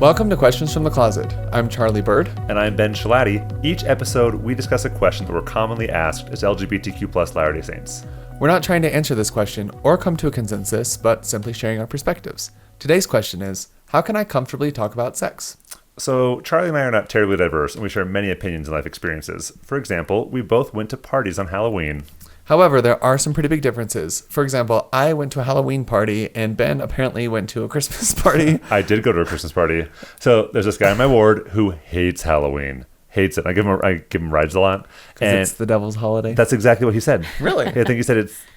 Welcome to Questions from the Closet. I'm Charlie Bird. And I'm Ben Shalom. Each episode, we discuss a question that we're commonly asked as LGBTQ plus Latter-day Saints. We're not trying to answer this question or come to a consensus, but simply sharing our perspectives. Today's question is, how can I comfortably talk about sex? So Charlie and I are not terribly diverse, and we share many opinions and life experiences. For example, we both went to parties on Halloween. However, there are some pretty big differences. For example, I went to a Halloween party, and Ben apparently went to a Christmas party. I did go to a Christmas party. So there's this guy in my ward who hates Halloween. Hates it. I give him rides a lot. Because it's the devil's holiday? That's exactly what he said. Really? I think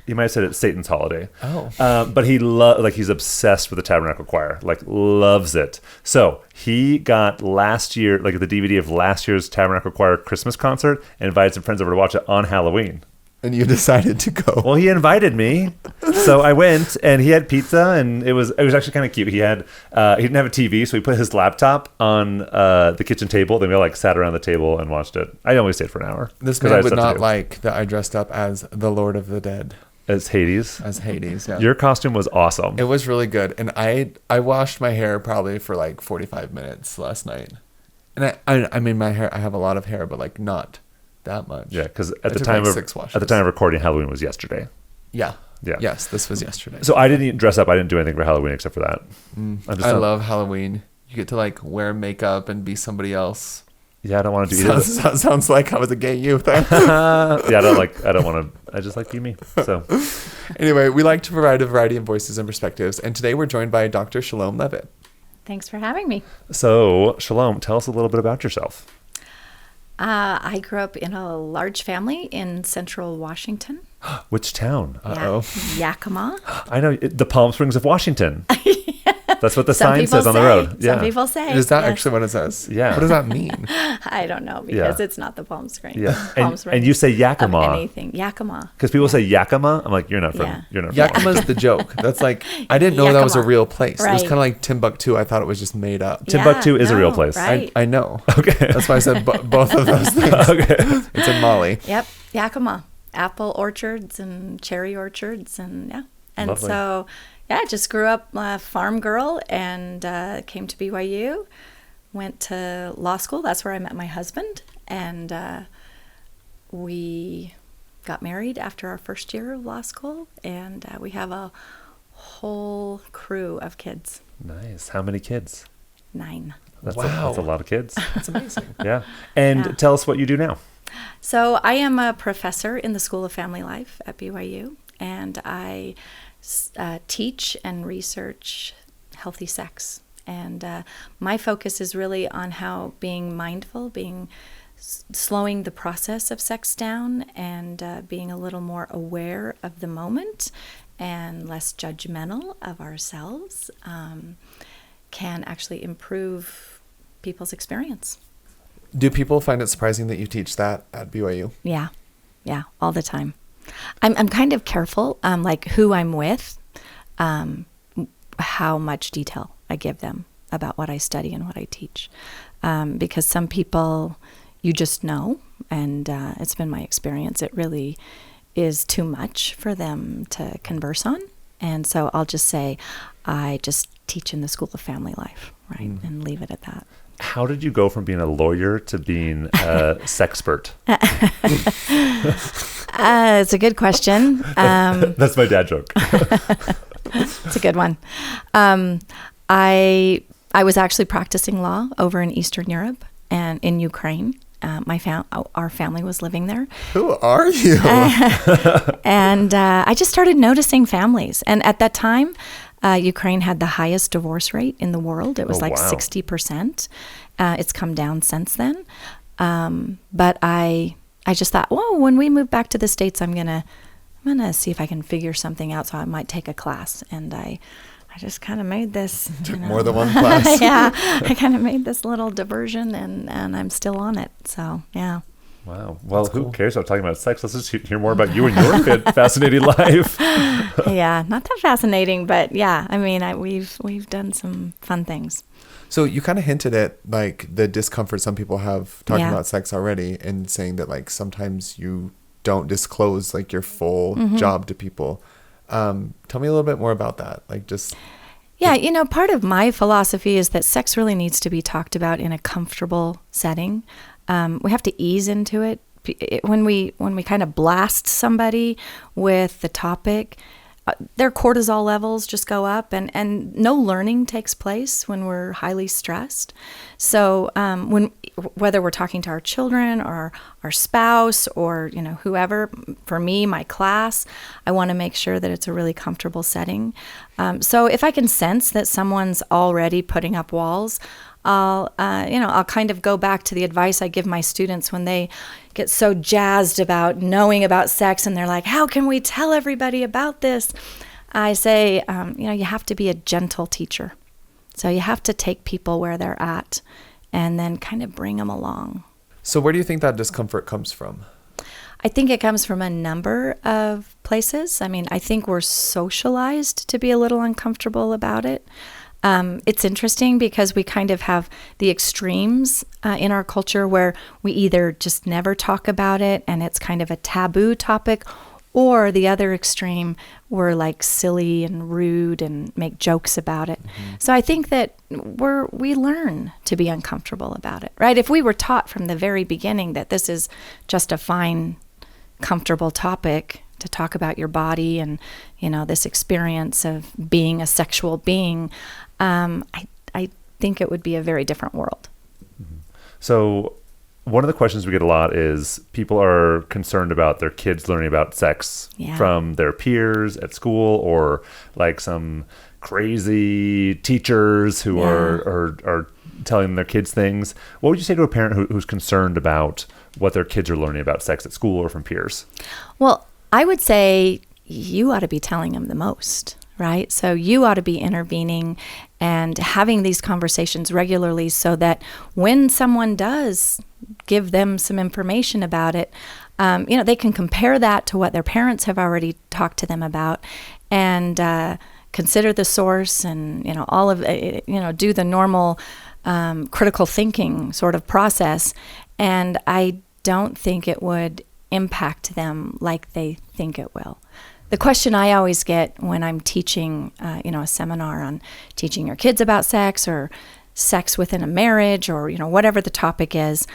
he might have said it's Satan's holiday. Oh. But he's obsessed with the Tabernacle Choir. Loves it. So he got last year, the DVD of last year's Tabernacle Choir Christmas concert and invited some friends over to watch it on Halloween. And you decided to go. Well, he invited me, so I went, and he had pizza, and it was actually kind of cute. He didn't have a TV, so he put his laptop on the kitchen table. Then we all sat around the table and watched it. I only stayed for an hour. This man would not like that I dressed up as the Lord of the Dead. As Hades? As Hades, yeah. Your costume was awesome. It was really good, and I washed my hair probably for 45 minutes last night. And I mean, my hair, I have a lot of hair, but not that much. Yeah, because at the time of recording, Halloween was yesterday. Yeah. Yeah. Yes, this was yesterday. So I didn't dress up. I didn't do anything for Halloween except for that. I love Halloween. You get to wear makeup and be somebody else. Yeah, I don't want to do either. Sounds like I was a gay youth. Yeah, I don't want to. I just like being me. So anyway, we like to provide a variety of voices and perspectives, and today we're joined by Dr. Chelom Leavitt. Thanks for having me. So Shalom, tell us a little bit about yourself. I grew up in a large family in central Washington. Which town? Uh-oh. Yakima. I know, the Palm Springs of Washington. That's what the sign says on the road. Some people say. Is that actually what it says? Yeah. What does that mean? I don't know, because it's not the Palm Springs. Yeah. Palm Springs and you say Yakima. Anything. Yakima. Because people say Yakima. I'm like, you're not from. Yeah. You're not from. Yakima's the joke. That's I didn't know that was a real place. Right. It was kind of like Timbuktu. I thought it was just made up. Timbuktu is a real place. Right. I know. Okay. That's why I said both of those things. Okay. It's in Mali. Yep. Yakima. Apple orchards and cherry orchards and yeah. And Lovely. So, yeah, I just grew up a farm girl and came to BYU, went to law school. That's where I met my husband. And we got married after our first year of law school. And we have a whole crew of kids. Nice. How many kids? 9. That's Wow. That's a lot of kids. That's amazing. Yeah. And tell us what you do now. So I am a professor in the School of Family Life at BYU, and I teach and research healthy sex. And my focus is really on how being mindful, slowing the process of sex down, and being a little more aware of the moment and less judgmental of ourselves can actually improve people's experience. Do people find it surprising that you teach that at BYU? Yeah, all the time. I'm kind of careful, who I'm with, how much detail I give them about what I study and what I teach, because some people you just know, and it's been my experience, it really is too much for them to converse on, and so I'll just say, I just teach in the School of Family Life, right, and leave it at that. How did you go from being a lawyer to being a sexpert? It's a good question. That's my dad joke. It's a good one. I was actually practicing law over in Eastern Europe and in Ukraine. Our family was living there. Who are you? And I just started noticing families. And at that time, Ukraine had the highest divorce rate in the world. It was 60%. It's come down since then. But I just thought, when we move back to the States, I'm gonna see if I can figure something out. So I might take a class. And I just kind of made this. More than one class. Yeah, I kind of made this little diversion, and I'm still on it. So yeah. Wow. Well, who cares about talking about sex? Let's just hear more about you and your fascinating life. Yeah, not that fascinating, but yeah, I mean, we've done some fun things. So you kind of hinted at the discomfort some people have talking about sex already, and saying that sometimes you don't disclose your full job to people. Tell me a little bit more about that. Yeah, part of my philosophy is that sex really needs to be talked about in a comfortable setting. We have to ease into it. When we kind of blast somebody with the topic, their cortisol levels just go up, and no learning takes place when we're highly stressed. So whether we're talking to our children or our spouse or whoever, for me, my class, I want to make sure that it's a really comfortable setting. So if I can sense that someone's already putting up walls, I'll kind of go back to the advice I give my students when they get so jazzed about knowing about sex and they're like, how can we tell everybody about this? I say, you have to be a gentle teacher. So you have to take people where they're at and then kind of bring them along. So where do you think that discomfort comes from? I think it comes from a number of places. I mean, I think we're socialized to be a little uncomfortable about it. It's interesting because we kind of have the extremes in our culture where we either just never talk about it and it's kind of a taboo topic, or the other extreme, we're like silly and rude and make jokes about it. Mm-hmm. So I think that we learn to be uncomfortable about it, right? If we were taught from the very beginning that this is just a fine, comfortable topic to talk about your body and, this experience of being a sexual being, I think it would be a very different world. Mm-hmm. So one of the questions we get a lot is people are concerned about their kids learning about sex from their peers at school, or like some crazy teachers who are telling their kids things. What would you say to a parent who's concerned about what their kids are learning about sex at school or from peers? Well, I would say you ought to be telling them the most, right? So you ought to be intervening and having these conversations regularly so that when someone does give them some information about it, they can compare that to what their parents have already talked to them about and consider the source and, all of do the normal critical thinking sort of process. And I don't think it would impact them like they think it will. The question I always get when I'm teaching, a seminar on teaching your kids about sex or sex within a marriage or, whatever the topic is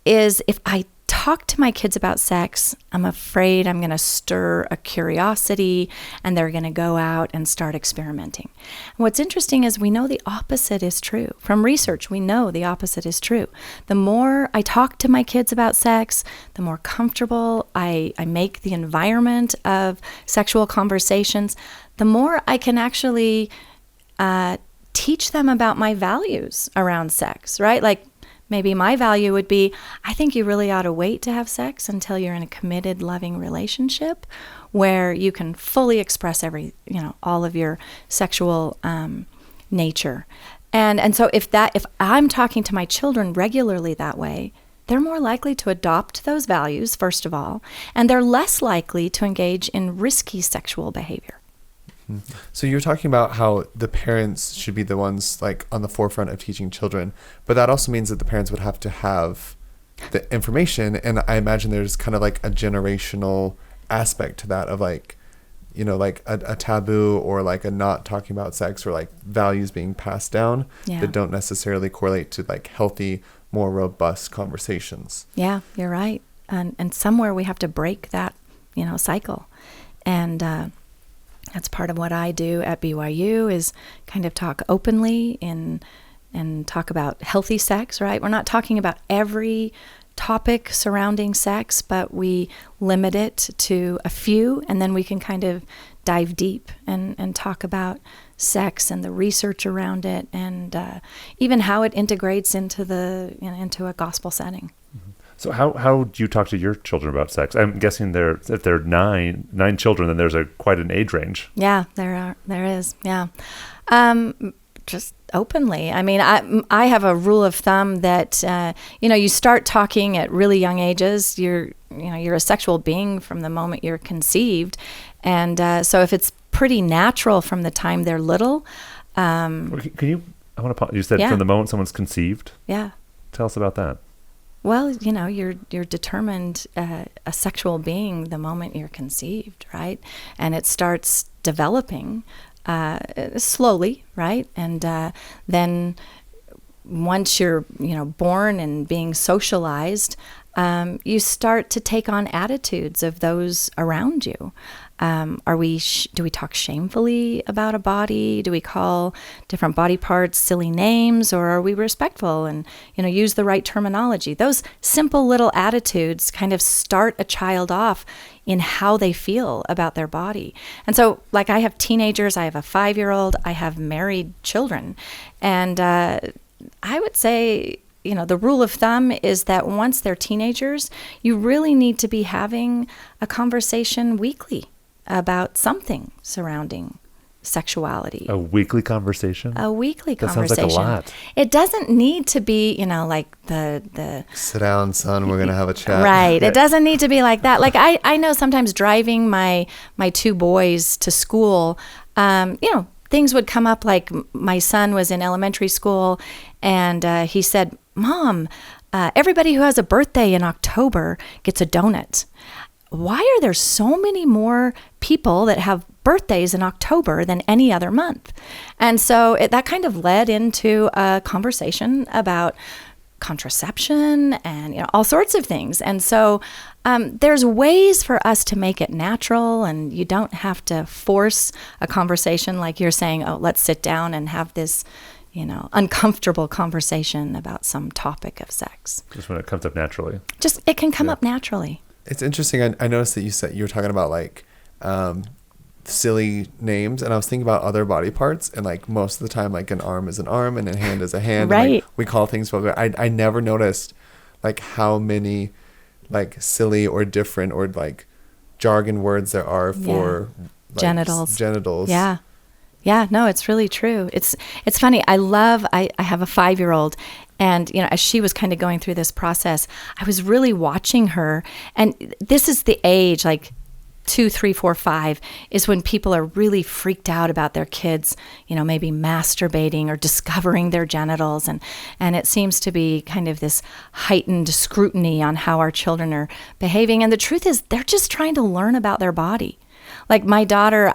if I talk to my kids about sex, I'm afraid I'm going to stir a curiosity and they're going to go out and start experimenting. And what's interesting is we know the opposite is true. From research, we know the opposite is true. The more I talk to my kids about sex, the more comfortable I make the environment of sexual conversations, the more I can actually teach them about my values around sex, right? Like, maybe my value would be, I think you really ought to wait to have sex until you're in a committed, loving relationship where you can fully express all of your sexual nature. And so if I'm talking to my children regularly that way, they're more likely to adopt those values, first of all, and they're less likely to engage in risky sexual behavior. So you're talking about how the parents should be the ones like on the forefront of teaching children, but that also means that the parents would have to have the information. And I imagine there's kind of like a generational aspect to that of like, like a taboo or like a not talking about sex or like values being passed down that don't necessarily correlate to like healthy, more robust conversations. Yeah, you're right. And somewhere we have to break that, cycle. And, that's part of what I do at BYU is kind of talk openly and talk about healthy sex, right? We're not talking about every topic surrounding sex, but we limit it to a few, and then we can kind of dive deep and talk about sex and the research around it and even how it integrates into into a gospel setting. Mm-hmm. So how do you talk to your children about sex? I'm guessing if there are nine children, then there's quite an age range. Yeah, there is. Yeah. Just openly. I mean, I have a rule of thumb that, you start talking at really young ages. You're a sexual being from the moment you're conceived. And so if it's pretty natural from the time they're little. Can you, you said from the moment someone's conceived? Yeah. Tell us about that. Well, you're determined a sexual being the moment you're conceived, right? And it starts developing slowly, right? And then once you're, born and being socialized, you start to take on attitudes of those around you. Do we talk shamefully about a body? Do we call different body parts silly names, or are we respectful and, use the right terminology? Those simple little attitudes kind of start a child off in how they feel about their body. And so, like, I have teenagers, I have a 5-year-old, I have married children. And I would say, the rule of thumb is that once they're teenagers, you really need to be having a conversation weekly about something surrounding sexuality. A weekly conversation? A weekly that conversation. Sounds like a lot. It doesn't need to be, like the sit down, son, we're going to have a chat. Right. It doesn't need to be like that. Like I know sometimes driving my 2 boys to school, things would come up, like my son was in elementary school and he said, "Mom, everybody who has a birthday in October gets a donut. Why are there so many more people that have birthdays in October than any other month?" And so that kind of led into a conversation about contraception and all sorts of things. And so there's ways for us to make it natural, and you don't have to force a conversation like you're saying, oh, let's sit down and have this uncomfortable conversation about some topic of sex. Just when it comes up naturally. Just, it can come up naturally. It's interesting. I noticed that you were talking about like silly names, and I was thinking about other body parts, and like most of the time, like an arm is an arm and a hand is a hand. Right. And, like, we call things, but I never noticed like how many like silly or different or like jargon words there are for like, genitals. Yeah. Yeah, no, it's really true. It's funny. I have a 5-year-old, and as she was kind of going through this process, I was really watching her, and this is the age, like 2, 3, 4, 5 is when people are really freaked out about their kids, maybe masturbating or discovering their genitals, and it seems to be kind of this heightened scrutiny on how our children are behaving. And the truth is, they're just trying to learn about their body. Like my daughter,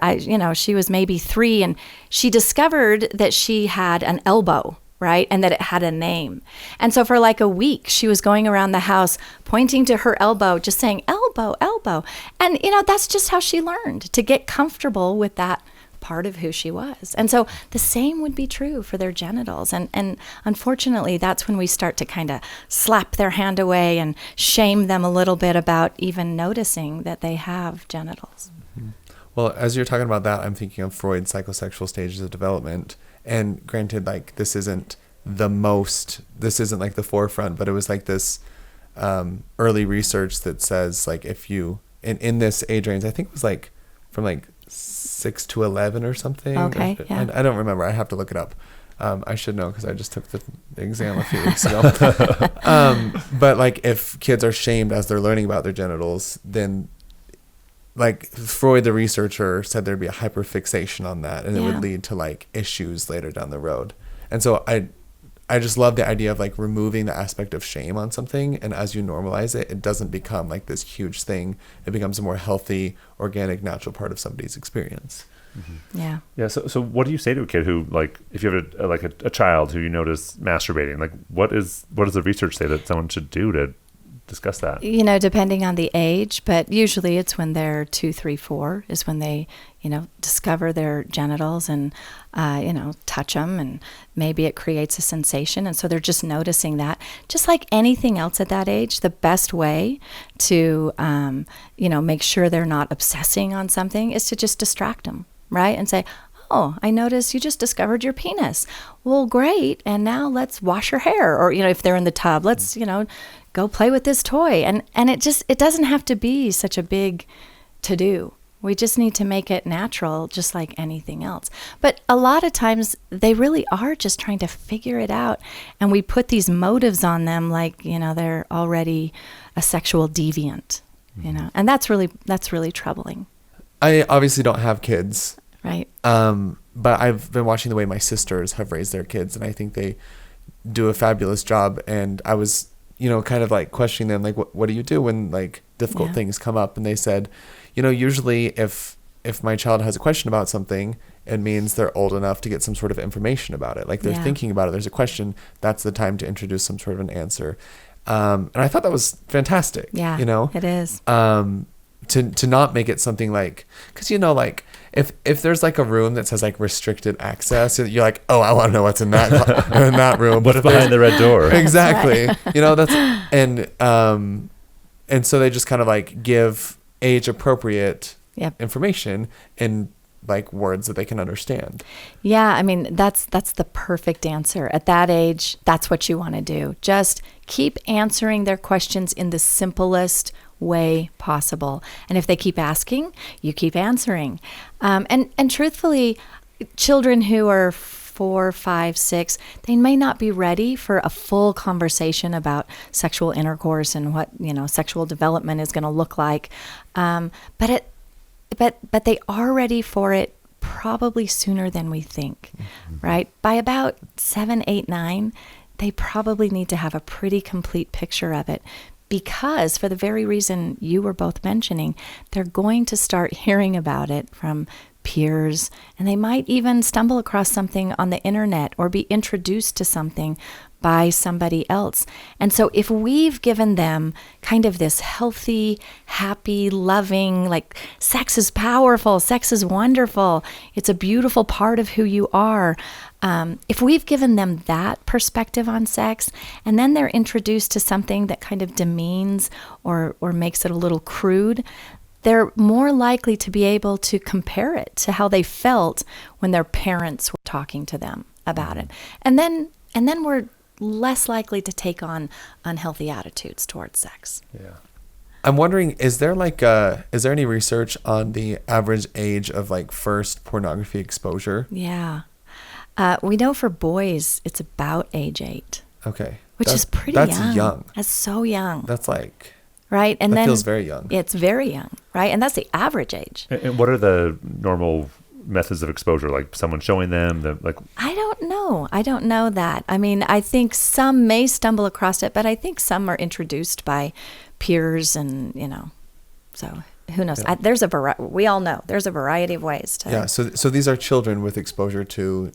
she was maybe 3, and she discovered that she had an elbow, right? And that it had a name. And so for like a week, she was going around the house pointing to her elbow, just saying, elbow, elbow. And, that's just how she learned to get comfortable with that part of who she was. And so the same would be true for their genitals. And unfortunately, that's when we start to kind of slap their hand away and shame them a little bit about even noticing that they have genitals. Mm-hmm. Well, as you're talking about that, I'm thinking of Freud's psychosexual stages of development. And granted, like, this isn't like the forefront, but it was like this early research that says, like, if you, in this age range, I think it was like from like 6 to 11 or something. Okay, yeah. I don't remember. I have to look it up. I should know because I just took the exam a few weeks ago. But like, if kids are shamed as they're learning about their genitals, then like Freud, the researcher, said there'd be a hyperfixation on that, and it would lead to like issues later down the road. And so I just love the idea of like removing the aspect of shame on something, and as you normalize it, it doesn't become like this huge thing. It becomes a more healthy, organic, natural part of somebody's experience. Mm-hmm. Yeah. Yeah. So what do you say to a kid who, like, if you have a child who you notice masturbating, like what does the research say that someone should do to discuss that? Depending on the age, but usually it's when they're 2, 3, 4 is when they, discover their genitals and, touch them, and maybe it creates a sensation. And so they're just noticing that. Just like anything else at that age, the best way to, make sure they're not obsessing on something is to just distract them, right? And say, oh, I noticed you just discovered your penis. Well, great. And now let's wash your hair. Or, if they're in the tub, let's, go play with this toy. And it doesn't have to be such a big to-do. We just need to make it natural, just like anything else. But a lot of times they really are just trying to figure it out. And we put these motives on them like, they're already a sexual deviant, and that's really troubling. I obviously don't have kids. Right. But I've been watching the way my sisters have raised their kids, and I think they do a fabulous job. And I was, kind of like questioning them, like, what do you do when like difficult things come up? And they said, usually if if my child has a question about something, it means they're old enough to get some sort of information about it. Like they're thinking about it. There's a question. That's the time to introduce some sort of an answer. And I thought that was fantastic. Yeah, you know, it is. To not make it something like, because you know, like if there's like a room that says like restricted access, you're like, oh, I want to know what's in that in that room. What's behind the red door? Exactly. You know, that's and so they just kind of like give age appropriate information in like words that they can understand. Yeah, I mean, that's the perfect answer. At that age, that's what you want to do. Just keep answering their questions in the simplest way possible. And if they keep asking, you keep answering. And truthfully, children who are 4, 5, 6, they may not be ready for a full conversation about sexual intercourse and what, you know, sexual development is going to look like. But they are ready for it probably sooner than we think, right? By about 7, 8, 9, they probably need to have a pretty complete picture of it, because for the very reason you were both mentioning, they're going to start hearing about it from peers, and they might even stumble across something on the internet or be introduced to something by somebody else. And so if we've given them kind of this healthy, happy, loving, like sex is powerful, sex is wonderful, it's a beautiful part of who you are. If we've given them that perspective on sex, and then they're introduced to something that kind of demeans or makes it a little crude, they're more likely to be able to compare it to how they felt when their parents were talking to them about it. And then we're less likely to take on unhealthy attitudes towards sex. Yeah. I'm wondering, is there any research on the average age of like first pornography exposure? Yeah. We know for boys, it's about age 8. Okay. Which is pretty that's young. young. That's so young. That's like... Right. And that then feels very young. It's very young, right? And that's the average age. And what are the normal methods of exposure? Like someone showing them I don't know that. I mean, I think some may stumble across it, but I think some are introduced by peers and, you know, so who knows? Yeah. We all know there's a variety of ways to. Yeah. So these are children with exposure to,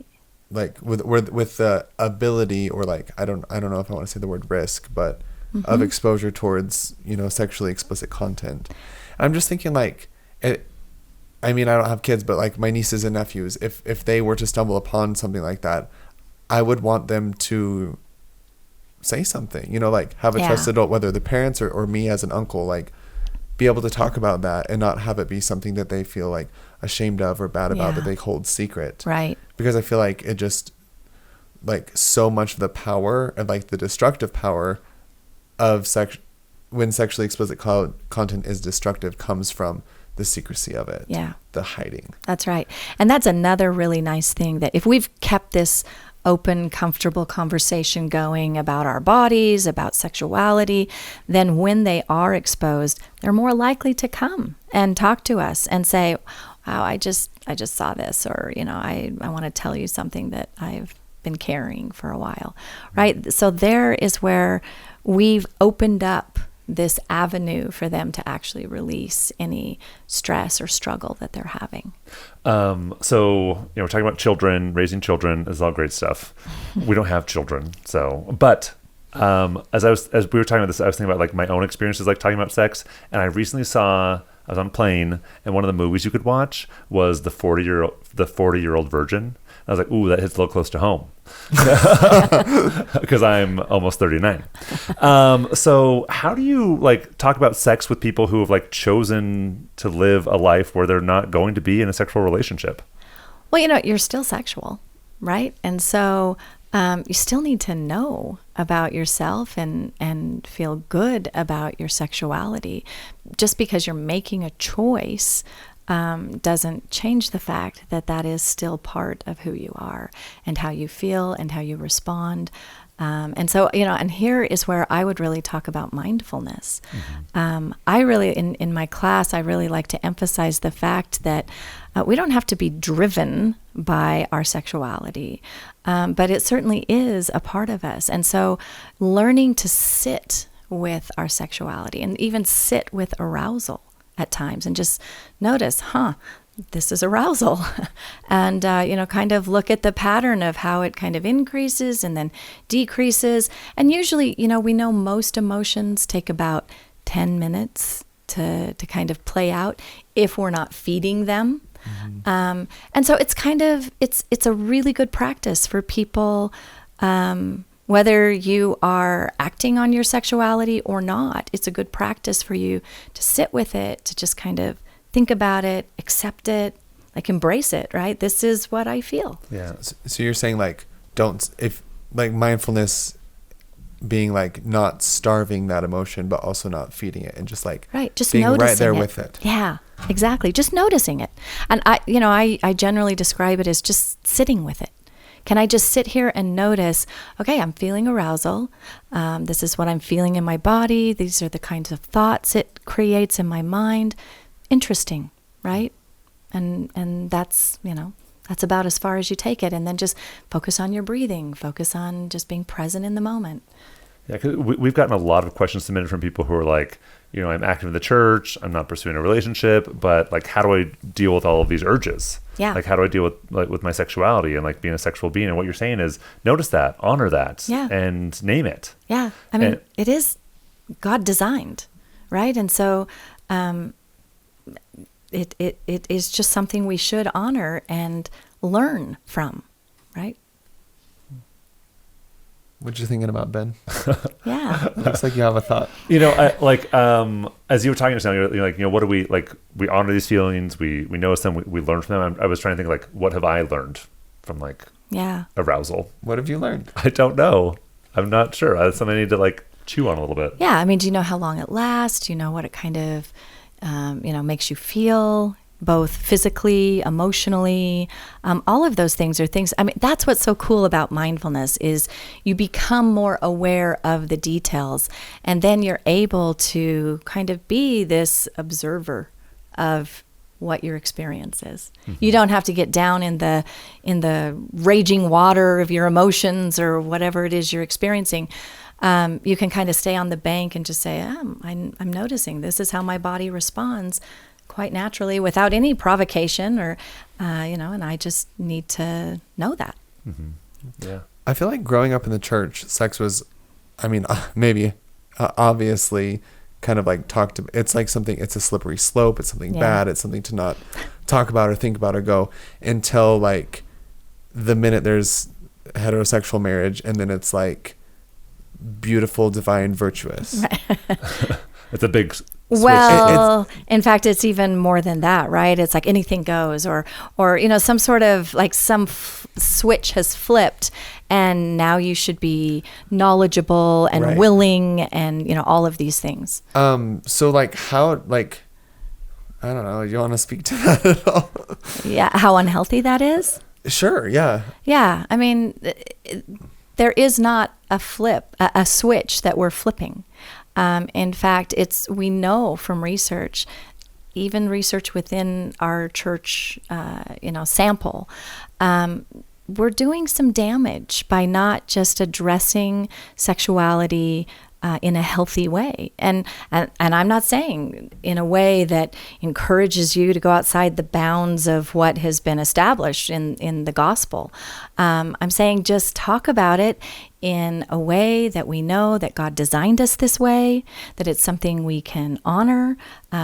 like, with the ability, or like, I don't know if I want to say the word risk, but of exposure towards, you know, sexually explicit content. And I'm just thinking, like, I mean, I don't have kids, but like my nieces and nephews, if they were to stumble upon something like that, I would want them to say something, you know, like have a trusted adult, whether the parents or me as an uncle, like be able to talk about that and not have it be something that they feel like ashamed of or bad about, that they hold secret. Right. Because I feel like it just, like, so much of the power and like the destructive power of when sexually explicit content is destructive comes from the secrecy of it. Yeah. The hiding. That's right. And that's another really nice thing, that if we've kept this open, comfortable conversation going about our bodies, about sexuality, then when they are exposed, they're more likely to come and talk to us and say, wow, I just saw this, or, you know, I want to tell you something that I've been carrying for a while, right? So there is where we've opened up this avenue for them to actually release any stress or struggle that they're having. So, you know, we're talking about children, raising children is all great stuff. We don't have children. So, but, as we were talking about this, I was thinking about like my own experiences, like talking about sex. And I recently I was on a plane, and one of the movies you could watch was the 40-year-old Virgin. I was like, ooh, that hits a little close to home, because I'm almost 39. So how do you like talk about sex with people who have like chosen to live a life where they're not going to be in a sexual relationship? Well, you know, you're still sexual, right? And so you still need to know about yourself and feel good about your sexuality. Just because you're making a choice doesn't change the fact that that is still part of who you are and how you feel and how you respond. And so, you know, and here is where I would really talk about mindfulness. I really, in my class, I really like to emphasize the fact that we don't have to be driven by our sexuality, but it certainly is a part of us. And so learning to sit with our sexuality and even sit with arousal at times and just notice, this is arousal. And, kind of look at the pattern of how it kind of increases and then decreases. And usually, we know most emotions take about 10 minutes to kind of play out if we're not feeding them. Mm-hmm. And so it's kind of, it's a really good practice for people, whether you are acting on your sexuality or not. It's a good practice for you to sit with it, to just kind of think about it, accept it, like embrace it, right? This is what I feel. Yeah. So you're saying if mindfulness being not starving that emotion, but also not feeding it, and just right, just being noticing right there it. with it. Yeah, exactly. Just noticing it. And I generally describe it as just sitting with it. Can I just sit here and notice, okay, I'm feeling arousal. This is what I'm feeling in my body. These are the kinds of thoughts it creates in my mind. Interesting, right? And that's, that's about as far as you take it. And then just focus on your breathing, focus on just being present in the moment. Yeah, 'cause we've gotten a lot of questions submitted from people who are like, I'm active in the church, I'm not pursuing a relationship, but how do I deal with all of these urges? Yeah. How do I deal with my sexuality and being a sexual being? And what you're saying is notice that, honor that, and name it. Yeah. I mean, it is God designed, right? And so it is just something we should honor and learn from, right? What you thinking about, Ben? Yeah. Looks like you have a thought. As you were talking just now, you're what do we honor these feelings, we notice them, we learn from them. I was trying to think what have I learned from arousal? What have you learned? I don't know. I'm not sure. That's something I need to chew on a little bit. Yeah. I mean, do you know how long it lasts? Do you know what it kind of, makes you feel? Both physically, emotionally, all of those things are things. I mean, that's what's so cool about mindfulness is you become more aware of the details, and then you're able to kind of be this observer of what your experience is. Mm-hmm. You don't have to get down in the raging water of your emotions or whatever it is you're experiencing. You can kind of stay on the bank and just say, I'm noticing this is how my body responds quite naturally without any provocation or, and I just need to know that. Mm-hmm. Yeah. I feel like growing up in the church, sex was, obviously kind of talked to, it's something, it's a slippery slope. It's something bad. It's something to not talk about or think about or go until the minute there's heterosexual marriage, and then it's beautiful, divine, virtuous. It's a big switch. Well, in fact, it's even more than that, right? It's anything goes, or some sort of switch has flipped, and now you should be knowledgeable and willing, and all of these things. So how I don't know. You want to speak to that at all? Yeah, how unhealthy that is. Sure. Yeah. Yeah. I mean, there is not a switch that we're flipping. In fact, we know from research, even research within our church, sample, we're doing some damage by not just addressing sexuality in a healthy way. And I'm not saying in a way that encourages you to go outside the bounds of what has been established in the gospel. I'm saying just talk about it in a way that we know that God designed us this way, that it's something we can honor.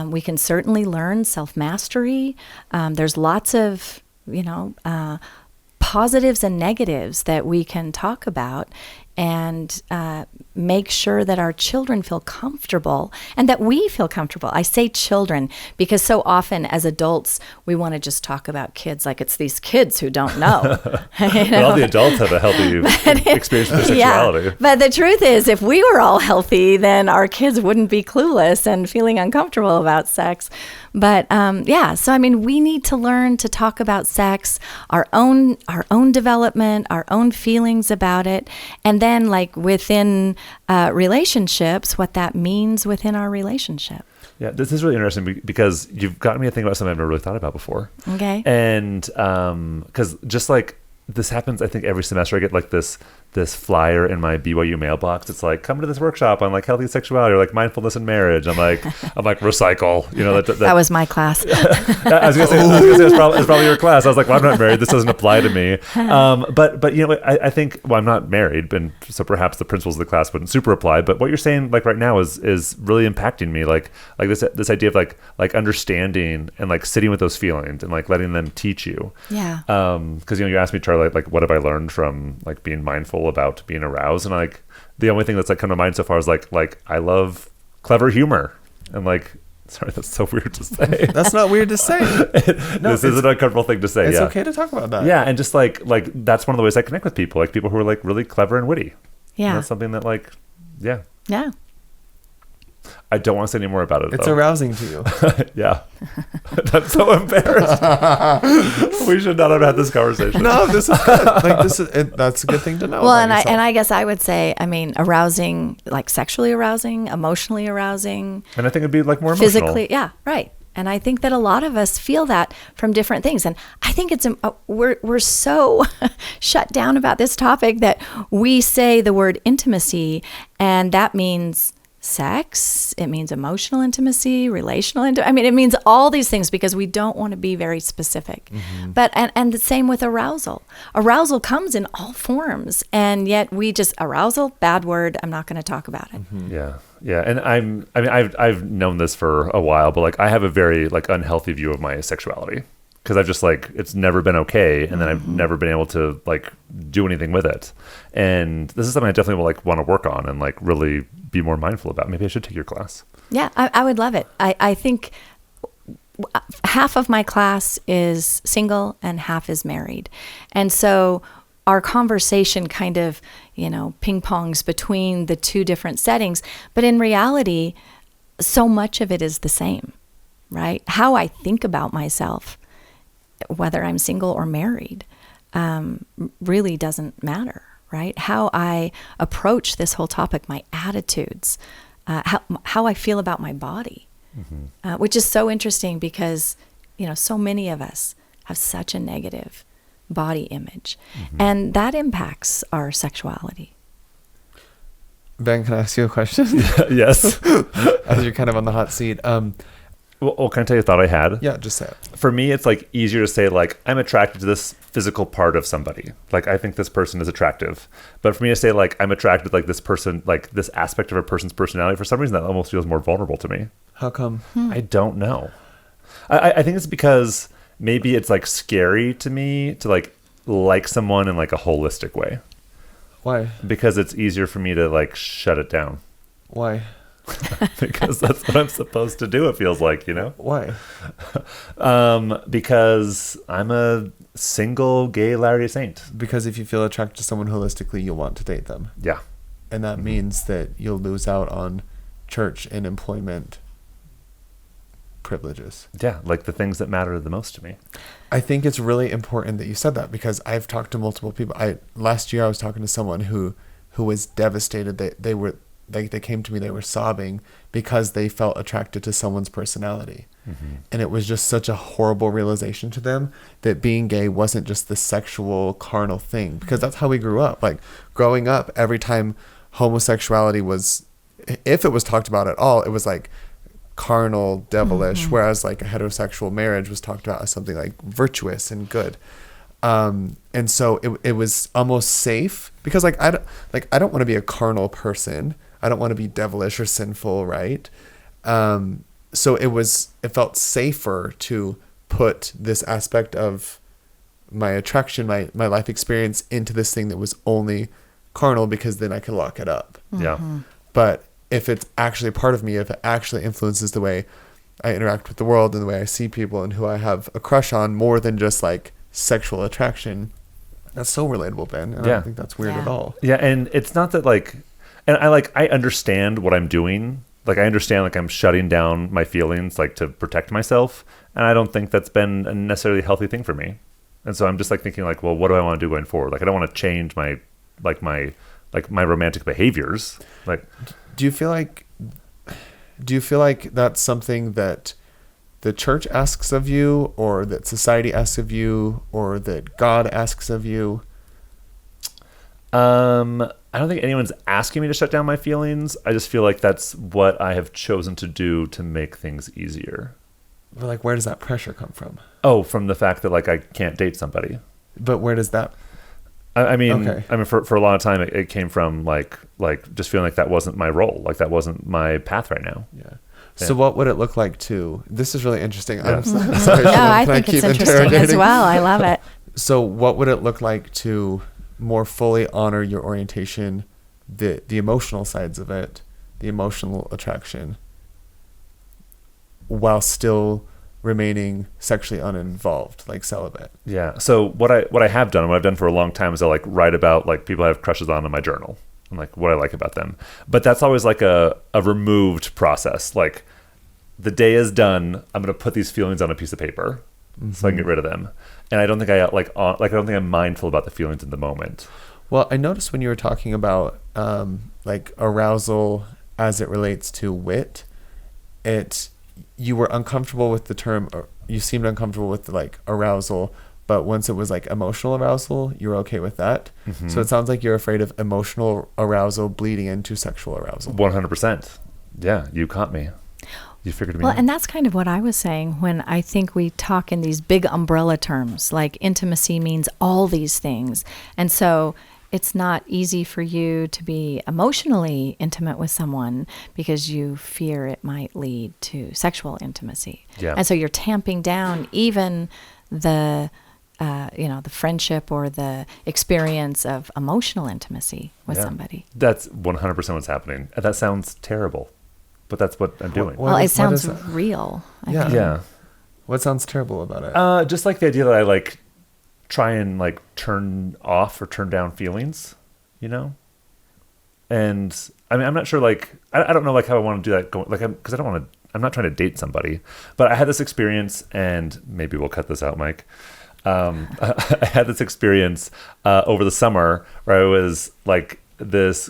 We can certainly learn self-mastery. There's lots of, positives and negatives that we can talk about, and make sure that our children feel comfortable and that we feel comfortable. I say children because so often as adults, we want to just talk about kids like it's these kids who don't know. But all the adults have a healthy experience with sexuality. Yeah. But the truth is, if we were all healthy, then our kids wouldn't be clueless and feeling uncomfortable about sex. But so we need to learn to talk about sex, our own development, our own feelings about it, and then within relationships, what that means within our relationship. Yeah, this is really interesting because you've gotten me to think about something I've never really thought about before. Okay. And because just this happens, I think every semester I get this this flyer in my BYU mailbox. It's like, come to this workshop on like healthy sexuality or like mindfulness in marriage. I'm like recycle. You know, that was my class. I was gonna say it's probably your class. I was like, well, I'm not married. This doesn't apply to me. But you know, I think, well, I'm not married, and so perhaps the principles of the class wouldn't super apply. But what you're saying, like right now, is really impacting me. Like this idea of like understanding and like sitting with those feelings and like letting them teach you. Yeah. Because you asked me, Charlie, like what have I learned from like being mindful about being aroused, and like the only thing that's like come to mind so far is like I love clever humor, and like, sorry, that's so weird to say. That's not weird to say. This is an uncomfortable thing to say. It's yeah. okay to talk about that. Yeah, and just like that's one of the ways I connect with people, like people who are like really clever and witty. Yeah. And that's something that like, yeah. Yeah. I don't want to say any more about it. It's though. arousing to you. Yeah. That's so embarrassed. We should not have had this conversation. No, this is good. Like that's a good thing to know. Well, about and I guess I would say, I mean, arousing, like sexually arousing, emotionally arousing. And I think it'd be like more emotional. Physically, yeah, right. And I think that a lot of us feel that from different things. And I think it's we're so shut down about this topic that we say the word intimacy, and that means sex, it means emotional intimacy, relational intimacy. I mean, it means all these things because we don't want to be very specific. Mm-hmm. But and the same with arousal. Arousal comes in all forms, and yet we just arousal, bad word. I'm not going to talk about it. Mm-hmm. Yeah. And I've known this for a while, but like I have a very like unhealthy view of my sexuality. Because I've just like, it's never been okay. And then I've never been able to like do anything with it. And this is something I definitely will like want to work on and like really be more mindful about. Maybe I should take your class. Yeah, I would love it. I think half of my class is single and half is married. And so our conversation kind of, ping pongs between the two different settings. But in reality, so much of it is the same, right? How I think about myself, whether I'm single or married, really doesn't matter, right? How I approach this whole topic, my attitudes, how I feel about my body, which is so interesting because, so many of us have such a negative body image, and that impacts our sexuality. Ben, can I ask you a question? Yes. As you're kind of on the hot seat. Well, can I tell you a thought I had? Yeah, just say it. For me, it's like easier to say like, I'm attracted to this physical part of somebody. Like, I think this person is attractive. But for me to say like, I'm attracted to like this person, like this aspect of a person's personality, for some reason that almost feels more vulnerable to me. How come? I don't know. I think it's because maybe it's like scary to me to like someone in like a holistic way. Why? Because it's easier for me to like shut it down. Why? Because that's what I'm supposed to do, it feels like, Why? Because I'm a single gay Latter-day Saint. Because if you feel attracted to someone holistically, you'll want to date them. Yeah. And that means that you'll lose out on church and employment privileges. Yeah, like the things that matter the most to me. I think it's really important that you said that because I've talked to multiple people. Last year I was talking to someone who was devastated. They came to me, they were sobbing because they felt attracted to someone's personality. And it was just such a horrible realization to them that being gay wasn't just the sexual carnal thing, because that's how we grew up. Like growing up, every time homosexuality was, if it was talked about at all, it was like carnal, devilish, whereas like a heterosexual marriage was talked about as something like virtuous and good. And so it was almost safe because I don't want to be a carnal person. I don't want to be devilish or sinful, right? So it felt safer to put this aspect of my attraction, my life experience into this thing that was only carnal, because then I could lock it up. Yeah. But if it's actually part of me, if it actually influences the way I interact with the world and the way I see people and who I have a crush on more than just like sexual attraction, that's so relatable, Ben. I don't think that's weird at all. Yeah, and it's not that like, and I understand what I'm doing. Like I understand like I'm shutting down my feelings like to protect myself, and I don't think that's been a necessarily healthy thing for me. And so I'm just like thinking like, well, what do I want to do going forward? Like I don't want to change my romantic behaviors. Like, do you feel like that's something that the church asks of you, or that society asks of you, or that God asks of you? I don't think anyone's asking me to shut down my feelings. I just feel like that's what I have chosen to do to make things easier. But like, where does that pressure come from? Oh, from the fact that like I can't date somebody. But where does that? I mean, Okay. for a long time, it came from like just feeling like that wasn't my role, like that wasn't my path right now. Yeah. So what would it look like to? This is really interesting. Yeah. I'm sorry. No, Shalom, I can think keep it's interesting as interrogating? well. I love it. So what would it look like to more fully honor your orientation, the emotional sides of it, the emotional attraction, while still remaining sexually uninvolved, like celibate? Yeah. So what I have done, what I've done for a long time, is I like write about like people I have crushes on in my journal and like what I like about them. But that's always like a removed process. Like the day is done, I'm going to put these feelings on a piece of paper so I can get rid of them. And I don't think I don't think I'm mindful about the feelings in the moment. Well, I noticed when you were talking about like arousal as it relates to wit, you were uncomfortable with the term, or you seemed uncomfortable with like arousal, but once it was like emotional arousal, you were okay with that. Mm-hmm. So it sounds like you're afraid of emotional arousal bleeding into sexual arousal. 100%. Yeah, you caught me. You figured me Well, out. and that's kind of what I was saying when I think we talk in these big umbrella terms, like intimacy means all these things. And so it's not easy for you to be emotionally intimate with someone because you fear it might lead to sexual intimacy. Yeah. And so you're tamping down even the the friendship or the experience of emotional intimacy with somebody. That's 100% what's happening. And that sounds terrible, but that's what I'm doing. Well, it sounds is that? real. I Yeah. think. Yeah. What sounds terrible about it? Just like the idea that I like try and like turn off or turn down feelings, you know? And I mean, I'm not sure, like, I don't know like how I want to do that going, like, because I'm not trying to date somebody, but I had this experience, and maybe we'll cut this out, Mike. I had this experience over the summer where I was like, this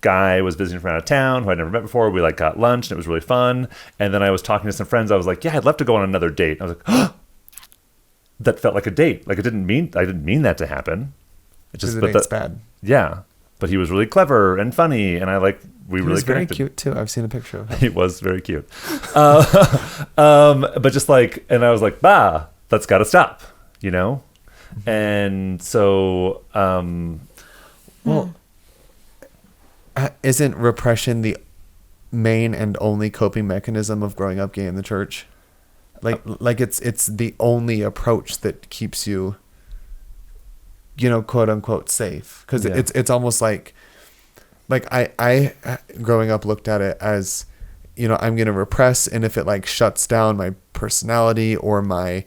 guy was visiting from out of town who I'd never met before. We like got lunch and it was really fun. And then I was talking to some friends. I was like, yeah, I'd love to go on another date. I was like, oh, that felt like a date. Like I didn't mean that to happen. It just, Because it ain't bad. yeah, but he was really clever and funny. And we He really was very connected. cute too. I've seen a picture of him. He was very cute. But just like, and I was like, bah, that's got to stop, you know? And so, Well, isn't repression the main and only coping mechanism of growing up gay in the church? Like it's the only approach that keeps you, quote unquote, safe. Because Yeah. it's almost like I growing up looked at it as, I'm gonna repress, and if it like shuts down my personality or my,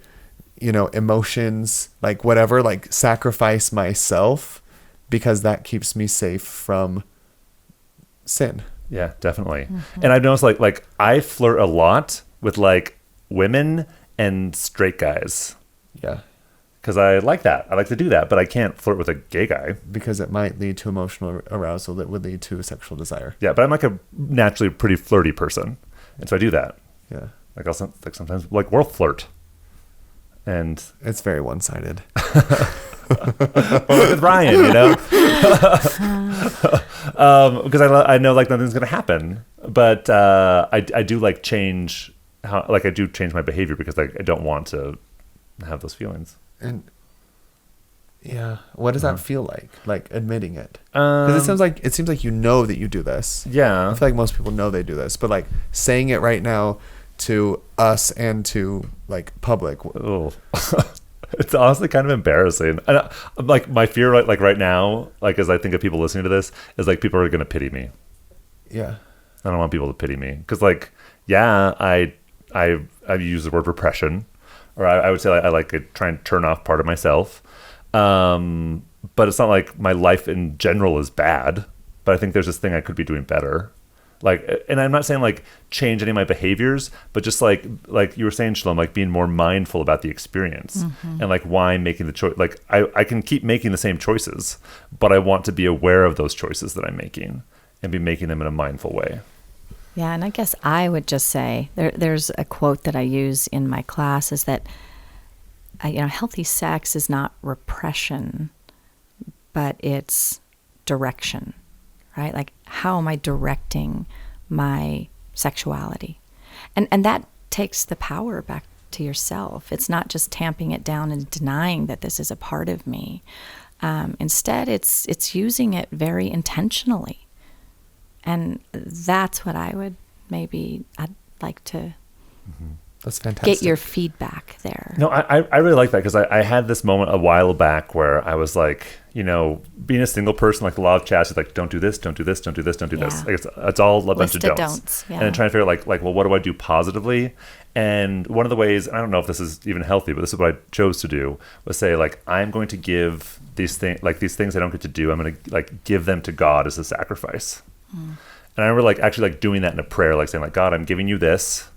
emotions, like whatever, like sacrifice myself, because that keeps me safe from sin. yeah, definitely. And I've noticed like I flirt a lot with like women and straight guys Yeah. because I like that. I like to do that, but I can't flirt with a gay guy. Because it might lead to emotional arousal that would lead to sexual desire. Yeah, but I'm like a naturally pretty flirty person. And so I do that. Yeah. Like I'll like sometimes like we'll flirt. And It's very one-sided. well, with Ryan, because I know like nothing's gonna happen, but I do like change I do change my behavior because I don't want to have those feelings. And yeah, what does that feel like? Like admitting it? Because it seems like that you do this. Yeah, I feel like most people know they do this, but like saying it right now to us and to like public. oh. It's honestly kind of embarrassing. And like my fear like right now, like as I think of people listening to this, is like people are gonna pity me. Yeah. I don't want people to pity me because like I use the word repression, or I would say I like to try and turn off part of myself. But it's not like my life in general is bad, but I think there's this thing I could be doing better. Like, and I'm not saying like change any of my behaviors, but just like you were saying, Shalom, like being more mindful about the experience and like why I'm making the choice. Like I can keep making the same choices, but I want to be aware of those choices that I'm making and be making them in a mindful way. Yeah, and I guess I would just say there's a quote that I use in my class is that healthy sex is not repression, but it's direction, right? Like, how am I directing my sexuality? And that takes the power back to yourself. It's not just tamping it down and denying that this is a part of me. Instead, it's using it very intentionally. And that's what I'd like to That's fantastic. get your feedback there. No, I really like that, because I had this moment a while back where I was like, being a single person, like the law of chastity, like, don't do this, don't do this, don't do this, don't do this. Yeah. Like it's all a bunch List of of don'ts. don'ts, yeah. And then trying to figure out like, well, what do I do positively? And one of the ways, and I don't know if this is even healthy, but this is what I chose to do, was say, like, I'm going to give these things I don't get to do, I'm going to like give them to God as a sacrifice. And I remember like actually like doing that in a prayer, like saying like, God, I'm giving you this,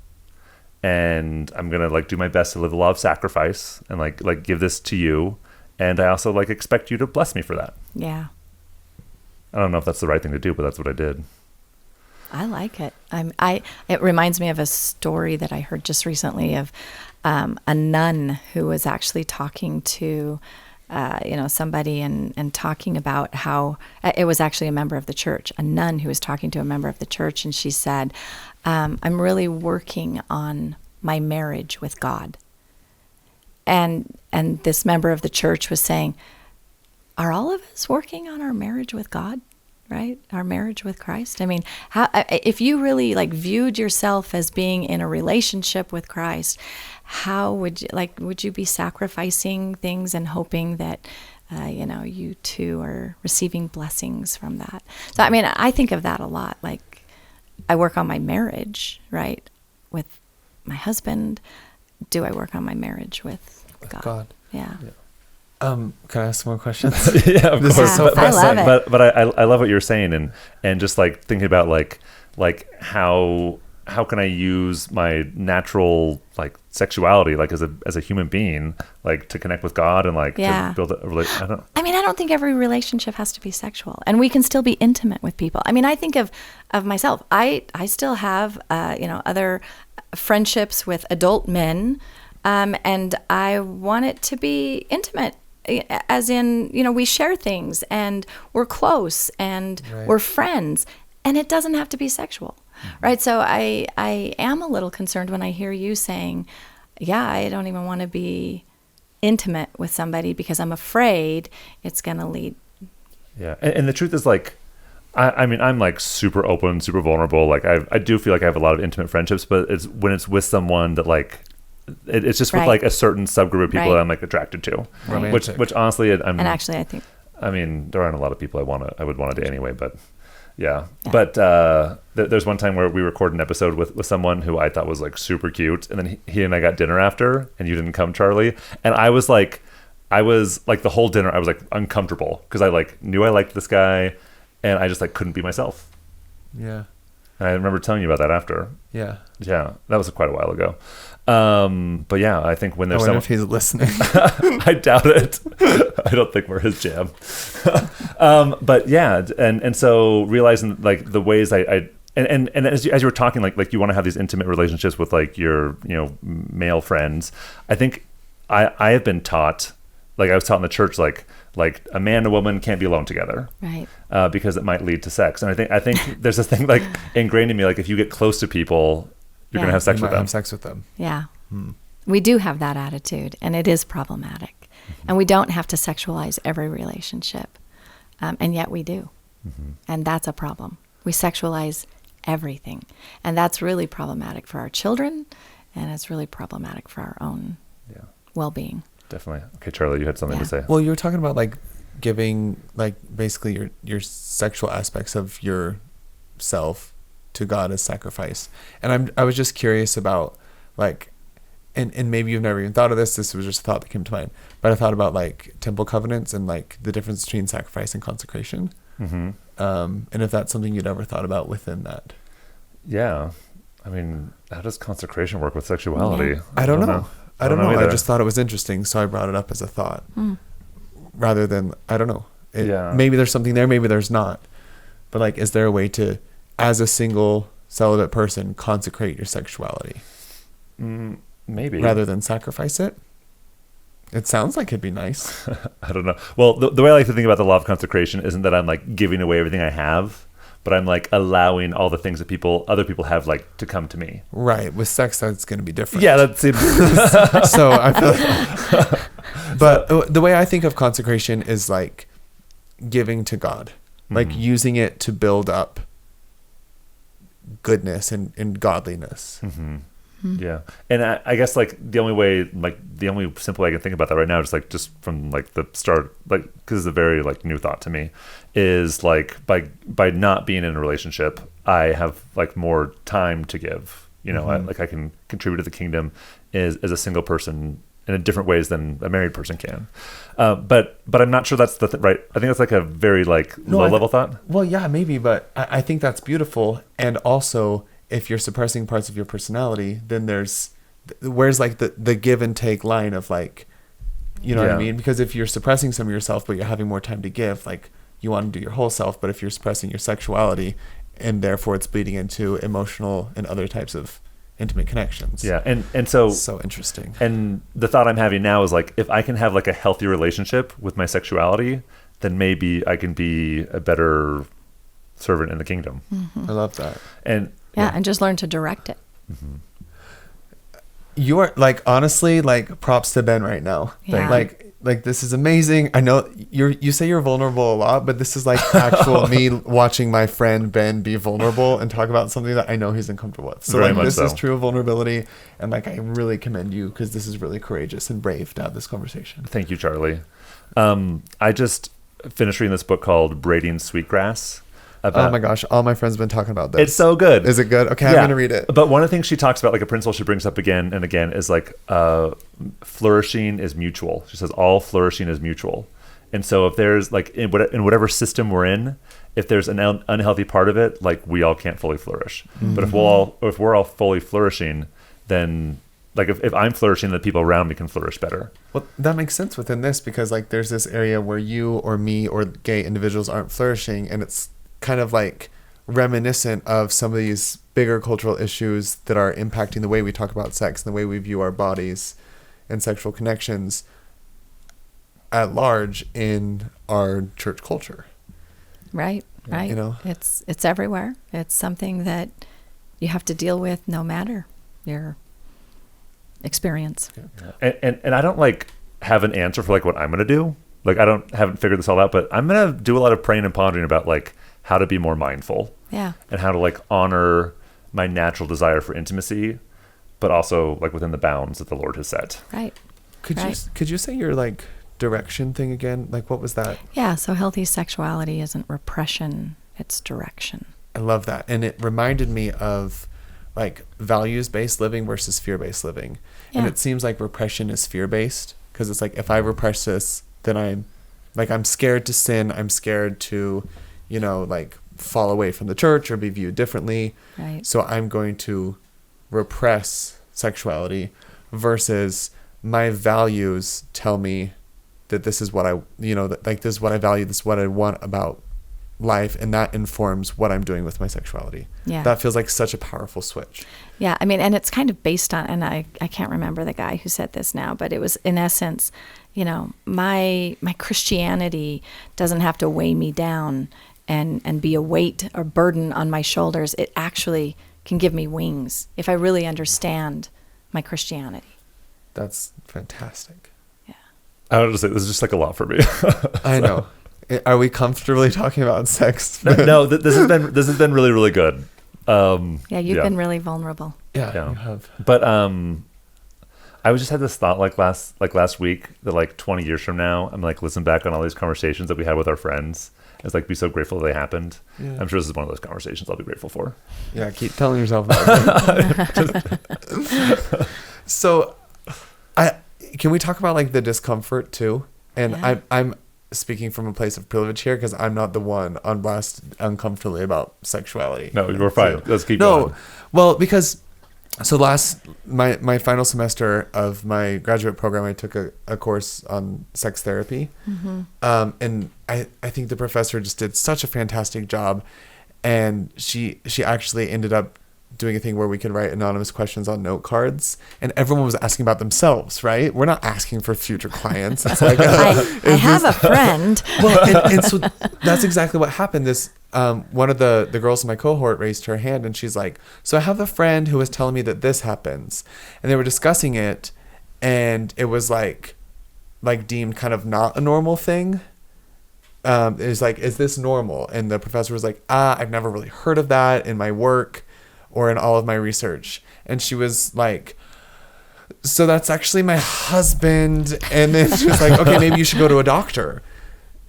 and I'm going to like do my best to live the law of sacrifice and like give this to you. And I also like expect you to bless me for that. Yeah. I don't know if that's the right thing to do, but that's what I did. I like it. It reminds me of a story that I heard just recently of a nun who was actually talking to somebody and talking about how it was actually a member of the church, a nun who was talking to a member of the church, and she said, I'm really working on my marriage with God. And this member of the church was saying, are all of us working on our marriage with God? Right? Our marriage with Christ. I mean, if you really like viewed yourself as being in a relationship with Christ, how would you be sacrificing things and hoping that, you too are receiving blessings from that? So, I mean, I think of that a lot. Like, I work on my marriage, right? With my husband. Do I work on my marriage with God? Yeah. Can I ask more questions? Yeah, of course. is so but, I love it. But I love what you're saying, and just like thinking about like how can I use my natural like sexuality like as a human being like to connect with God and like to build a relationship. I don't think every relationship has to be sexual, and we can still be intimate with people. I mean, I think of myself. I still have other friendships with adult men, and I want it to be intimate. As in, we share things and we're close and we're friends, and it doesn't have to be sexual, right? So I am a little concerned when I hear you saying, yeah, I don't even want to be intimate with somebody because I'm afraid it's going to lead. Yeah. And the truth is like, I mean, I'm like super open, super vulnerable. Like I do feel like I have a lot of intimate friendships, but it's when it's with someone that like, it's just with like a certain subgroup of people that I'm like attracted to, which honestly, and actually, I mean, there aren't a lot of people I would want to do anyway, but yeah. But there's one time where we recorded an episode with someone who I thought was like super cute, and then he and I got dinner after, and you didn't come, Charlie, and I was like the whole dinner I was like uncomfortable because I like knew I liked this guy, and I just like couldn't be myself. Yeah. And I remember telling you about that after. Yeah. Yeah, that was quite a while ago. But yeah, I think when there's I wonder if he's listening. I doubt it. I don't think we're his jam. But yeah, and so realizing like the ways and as you were talking, like you want to have these intimate relationships with like your male friends. I think I have been taught, like I was taught in the church, like a man and a woman can't be alone together, right? Because it might lead to sex. And I think there's this thing like ingrained in me, like if you get close to people, you're gonna have sex with them. Have sex with them. Yeah, we do have that attitude, and it is problematic. And we don't have to sexualize every relationship, and yet we do, and that's a problem. We sexualize everything, and that's really problematic for our children, and it's really problematic for our own well-being. Definitely. Okay, Charlie, you had something to say. Well, you were talking about like giving like basically your sexual aspects of yourself to God as sacrifice. And I was just curious about like, and maybe you've never even thought of this. This was just a thought that came to mind. But I thought about like temple covenants and like the difference between sacrifice and consecration. And if that's something you'd ever thought about within that. Yeah. I mean, how does consecration work with sexuality? Yeah. I don't know. I don't know. I just thought it was interesting, so I brought it up as a thought. Rather than, I don't know. Maybe there's something there, maybe there's not. But like, is there a way to, as a single celibate person, consecrate your sexuality? Maybe. Rather than sacrifice it? It sounds like it'd be nice. I don't know. Well, the way I like to think about the law of consecration isn't that I'm like giving away everything I have, but I'm like allowing all the things that other people have like to come to me. Right. With sex, that's going to be different. Yeah, that seems. So I feel like, but the way I think of consecration is like giving to God, like using it to build up goodness and godliness. Mm-hmm. Yeah. And I guess like the only simple way I can think about that right now is like just from like the start, like, because it's a very like new thought to me, is like by not being in a relationship, I have like more time to give, you know, I can contribute to the kingdom as a single person in different ways than a married person can. But I'm not sure that's right. I think that's like a very like low level thought. Well, yeah, maybe, but I think that's beautiful. And also, if you're suppressing parts of your personality, then where's like the give and take line of like, you know what I mean? Because if you're suppressing some of yourself, but you're having more time to give, like you want to do your whole self. But if you're suppressing your sexuality, and therefore it's bleeding into emotional and other types of intimate connections. Yeah. And so interesting. And the thought I'm having now is like, if I can have like a healthy relationship with my sexuality, then maybe I can be a better servant in the kingdom. I love that. And and just learn to direct it. You are like, honestly, like props to Ben right now. Yeah. Like this is amazing. I know you say you're vulnerable a lot, but this is like actual me watching my friend Ben be vulnerable and talk about something that I know he's uncomfortable with. So Very like much this so. is true vulnerability, and like I really commend you because this is really courageous and brave to have this conversation. Thank you, Charlie. I just finished reading this book called Braiding Sweetgrass. Oh my gosh, all my friends have been talking about this. It's so good. Is it good? Okay, I'm going to read it. But one of the things she talks about, like a principle she brings up again and again, is like flourishing is mutual. She says all flourishing is mutual. And so if there's like in whatever system we're in, if there's an unhealthy part of it, like we all can't fully flourish. But if we're all fully flourishing, then like if I'm flourishing, the people around me can flourish better. Well, that makes sense within this because like there's this area where you or me or gay individuals aren't flourishing, and it's kind of like reminiscent of some of these bigger cultural issues that are impacting the way we talk about sex and the way we view our bodies and sexual connections at large in our church culture. Right. You know, it's everywhere. It's something that you have to deal with no matter your experience. Yeah. And I don't like have an answer for like what I'm going to do. Like haven't figured this all out, but I'm going to do a lot of praying and pondering about like how to be more mindful. Yeah. And how to like honor my natural desire for intimacy, but also like within the bounds that the Lord has set. Right. Could you say your like direction thing again? Like what was that? Yeah, so healthy sexuality isn't repression, it's direction. I love that. And it reminded me of like values-based living versus fear-based living. Yeah. And it seems like repression is fear-based because it's like if I repress this, then I'm scared to sin, I'm scared to, you know, like fall away from the church or be viewed differently. Right. So I'm going to repress sexuality versus my values tell me that this is what this is what I value, this is what I want about life, and that informs what I'm doing with my sexuality. Yeah. That feels like such a powerful switch. Yeah, I mean, and it's kind of based on, and I can't remember the guy who said this now, but it was in essence, you know, my Christianity doesn't have to weigh me down and be a weight or burden on my shoulders. It actually can give me wings if I really understand my Christianity. That's fantastic. Yeah. I would just say this is just like a lot for me. I know. Are we comfortably talking about sex? No, this has been really, really good. You've been really vulnerable. Yeah, you have. But I just had this thought last week that like 20 years from now, I'm like listening back on all these conversations that we had with our friends. It's like be so grateful they happened. Yeah. I'm sure this is one of those conversations I'll be grateful for. Yeah, keep telling yourself that. So, can we talk about like the discomfort too? And I'm speaking from a place of privilege here because I'm not the one on blast uncomfortably about sexuality. No, you're fine. Let's keep going. No, well, because so my final semester of my graduate program, I took a course on sex therapy. Mm-hmm. And I think the professor just did such a fantastic job. And she actually ended up doing a thing where we could write anonymous questions on note cards, and everyone was asking about themselves, right? We're not asking for future clients. It's like, I have a friend. Well, and so that's exactly what happened. This one of the girls in my cohort raised her hand, and she's like, so I have a friend who was telling me that this happens, and they were discussing it, and it was like deemed kind of not a normal thing. It was like, is this normal? And the professor was like, I've never really heard of that in my work or in all of my research. And she was like, so that's actually my husband. And then she was like, okay, maybe you should go to a doctor.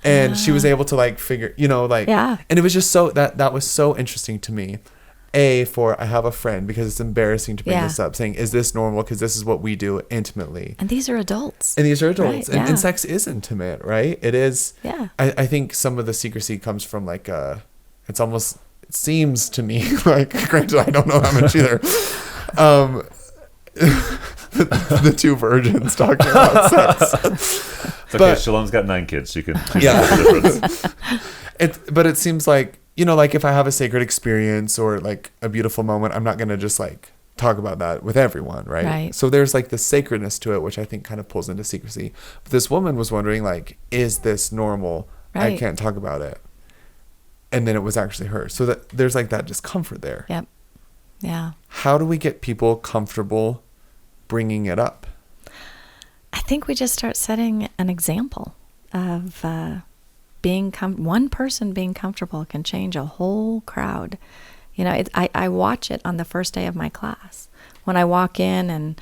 And she was able to like figure, and it was just so that was so interesting to me. For I have a friend, because it's embarrassing to bring this up, saying, is this normal? Because this is what we do intimately. And these are adults. Right? And sex is intimate, right? It is. Yeah. I think some of the secrecy comes from like, it seems to me like, granted, I don't know how much either. The two virgins talking about sex. It's okay, Shalom's got 9 kids. She can tell the difference. But it seems like, like if I have a sacred experience or like a beautiful moment, I'm not going to just like talk about that with everyone, right? So there's like the sacredness to it, which I think kind of pulls into secrecy. But this woman was wondering like, is this normal? Right. I can't talk about it. And then it was actually her. So that there's like that discomfort there. Yep. Yeah. How do we get people comfortable bringing it up? I think we just start setting an example of one person being comfortable can change a whole crowd. I watch it on the first day of my class. When I walk in and,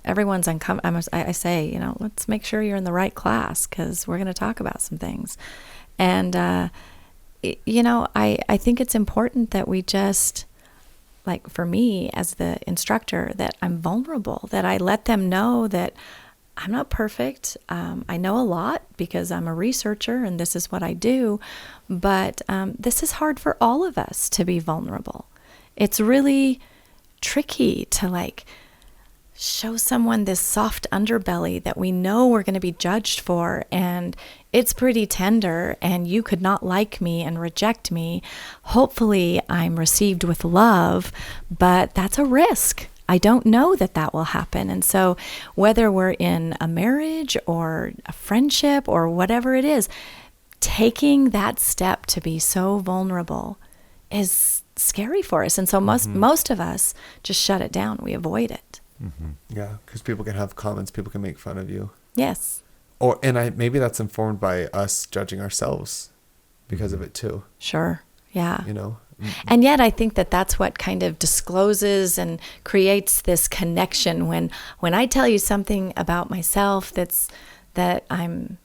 everyone's uncomfortable, I say, let's make sure you're in the right class because we're going to talk about some things. And, I think it's important that we just, like for me as the instructor, that I'm vulnerable, that I let them know that I'm not perfect. I know a lot because I'm a researcher and this is what I do, but this is hard for all of us to be vulnerable. It's really tricky to like show someone this soft underbelly that we know we're going to be judged for, and it's pretty tender, and you could not like me and reject me. Hopefully I'm received with love, but that's a risk. I don't know that will happen. And so whether we're in a marriage or a friendship or whatever it is, taking that step to be so vulnerable is scary for us. And so most of us just shut it down. We avoid it. Mm-hmm. Yeah, because people can have comments. People can make fun of you. Yes. Maybe that's informed by us judging ourselves because of it too. Sure. Yeah. Mm-hmm. And yet I think that's what kind of discloses and creates this connection when I tell you something about myself that I'm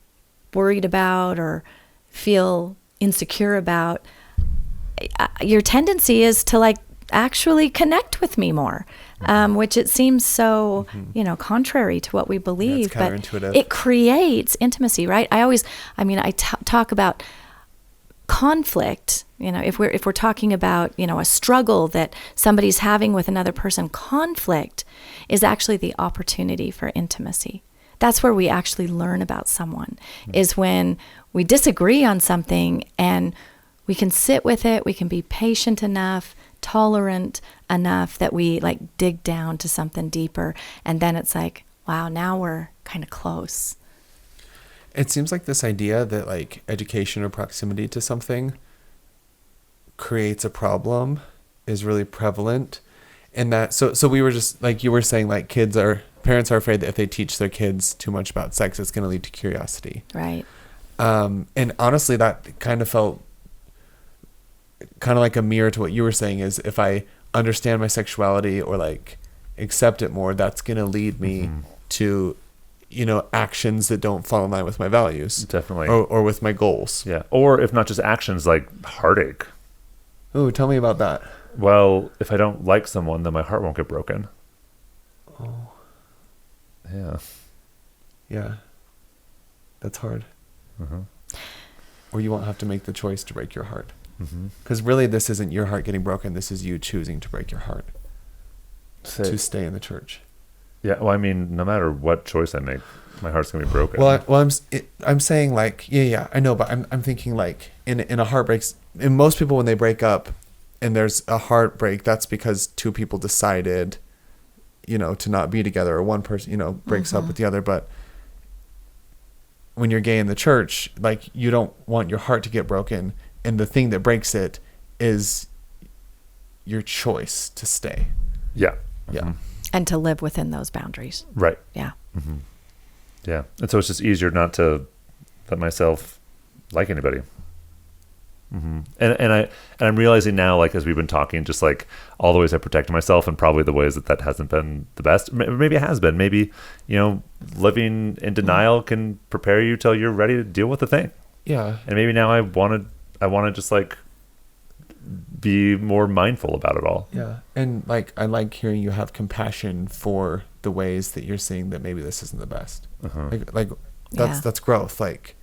worried about or feel insecure about, your tendency is to like actually connect with me more, which it seems so, contrary to what we believe, but it creates intimacy, right? I talk about conflict, if we're talking about, a struggle that somebody's having with another person, conflict is actually the opportunity for intimacy. That's where we actually learn about someone, is when we disagree on something and we can sit with it, we can be patient enough, tolerant enough that we like dig down to something deeper, and then it's like, wow, now we're kind of close. It seems like this idea that like education or proximity to something creates a problem is really prevalent. And that, so we were just like, you were saying, like parents are afraid that if they teach their kids too much about sex, it's going to lead to curiosity. Right. And honestly, that kind of felt kind of like a mirror to what you were saying, is if I understand my sexuality or like accept it more, that's going to lead me to, actions that don't fall in line with my values. Definitely. Or with my goals. Yeah. Or if not just actions, like heartache. Ooh, tell me about that. Well, if I don't like someone, then my heart won't get broken. Oh. Yeah. Yeah. That's hard. Mm-hmm. Or you won't have to make the choice to break your heart. Because really, this isn't your heart getting broken. This is you choosing to break your heart to stay in the church. Yeah. Well, no matter what choice I make, my heart's gonna be broken. Well, I'm saying like, yeah, I know, but I'm thinking like in a heartbreak. And most people when they break up, and there's a heartbreak, that's because two people decided, to not be together, or one person, breaks up with the other. But when you're gay in the church, like, you don't want your heart to get broken, and the thing that breaks it is your choice to stay. Yeah. Yeah. And to live within those boundaries. Right. Yeah. Yeah. And so it's just easier not to let myself like anybody. And I'm realizing now, like, as we've been talking, just like all the ways I protect myself, and probably the ways that hasn't been the best. Maybe it has been. Maybe, living in denial can prepare you till you're ready to deal with the thing. Yeah. And maybe now I want to just like be more mindful about it all. Yeah. And like, I like hearing you have compassion for the ways that you're seeing that maybe this isn't the best. Like that's growth. Like,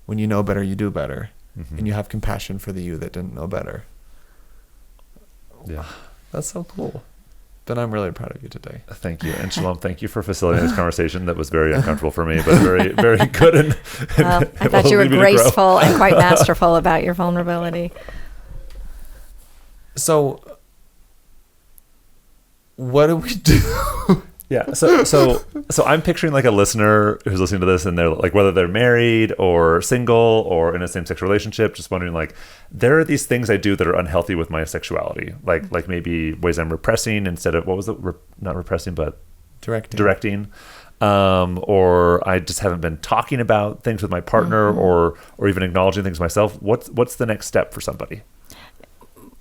when you know better, you do better. And you have compassion for the you that didn't know better. Yeah. That's so cool. Ben, I'm really proud of you today. Thank you. And Shalom, thank you for facilitating this conversation that was very uncomfortable for me, but very, very good. I thought you were graceful and quite masterful about your vulnerability. So, what do we do? Yeah. So I'm picturing like a listener who's listening to this, and they're like, whether they're married or single or in a same-sex relationship, just wondering, like, there are these things I do that are unhealthy with my sexuality, like maybe ways I'm repressing instead of, what was it? Not repressing, but directing. Or I just haven't been talking about things with my partner, or even acknowledging things myself. What's the next step for somebody?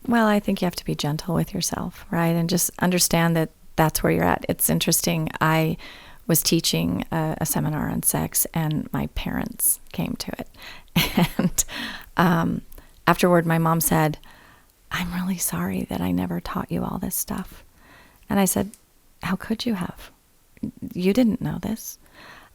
Well, I think you have to be gentle with yourself, right? And just understand that that's where you're at. It's interesting. I was teaching a seminar on sex, and my parents came to it. And afterward, my mom said, "I'm really sorry that I never taught you all this stuff." And I said, "How could you have? You didn't know this."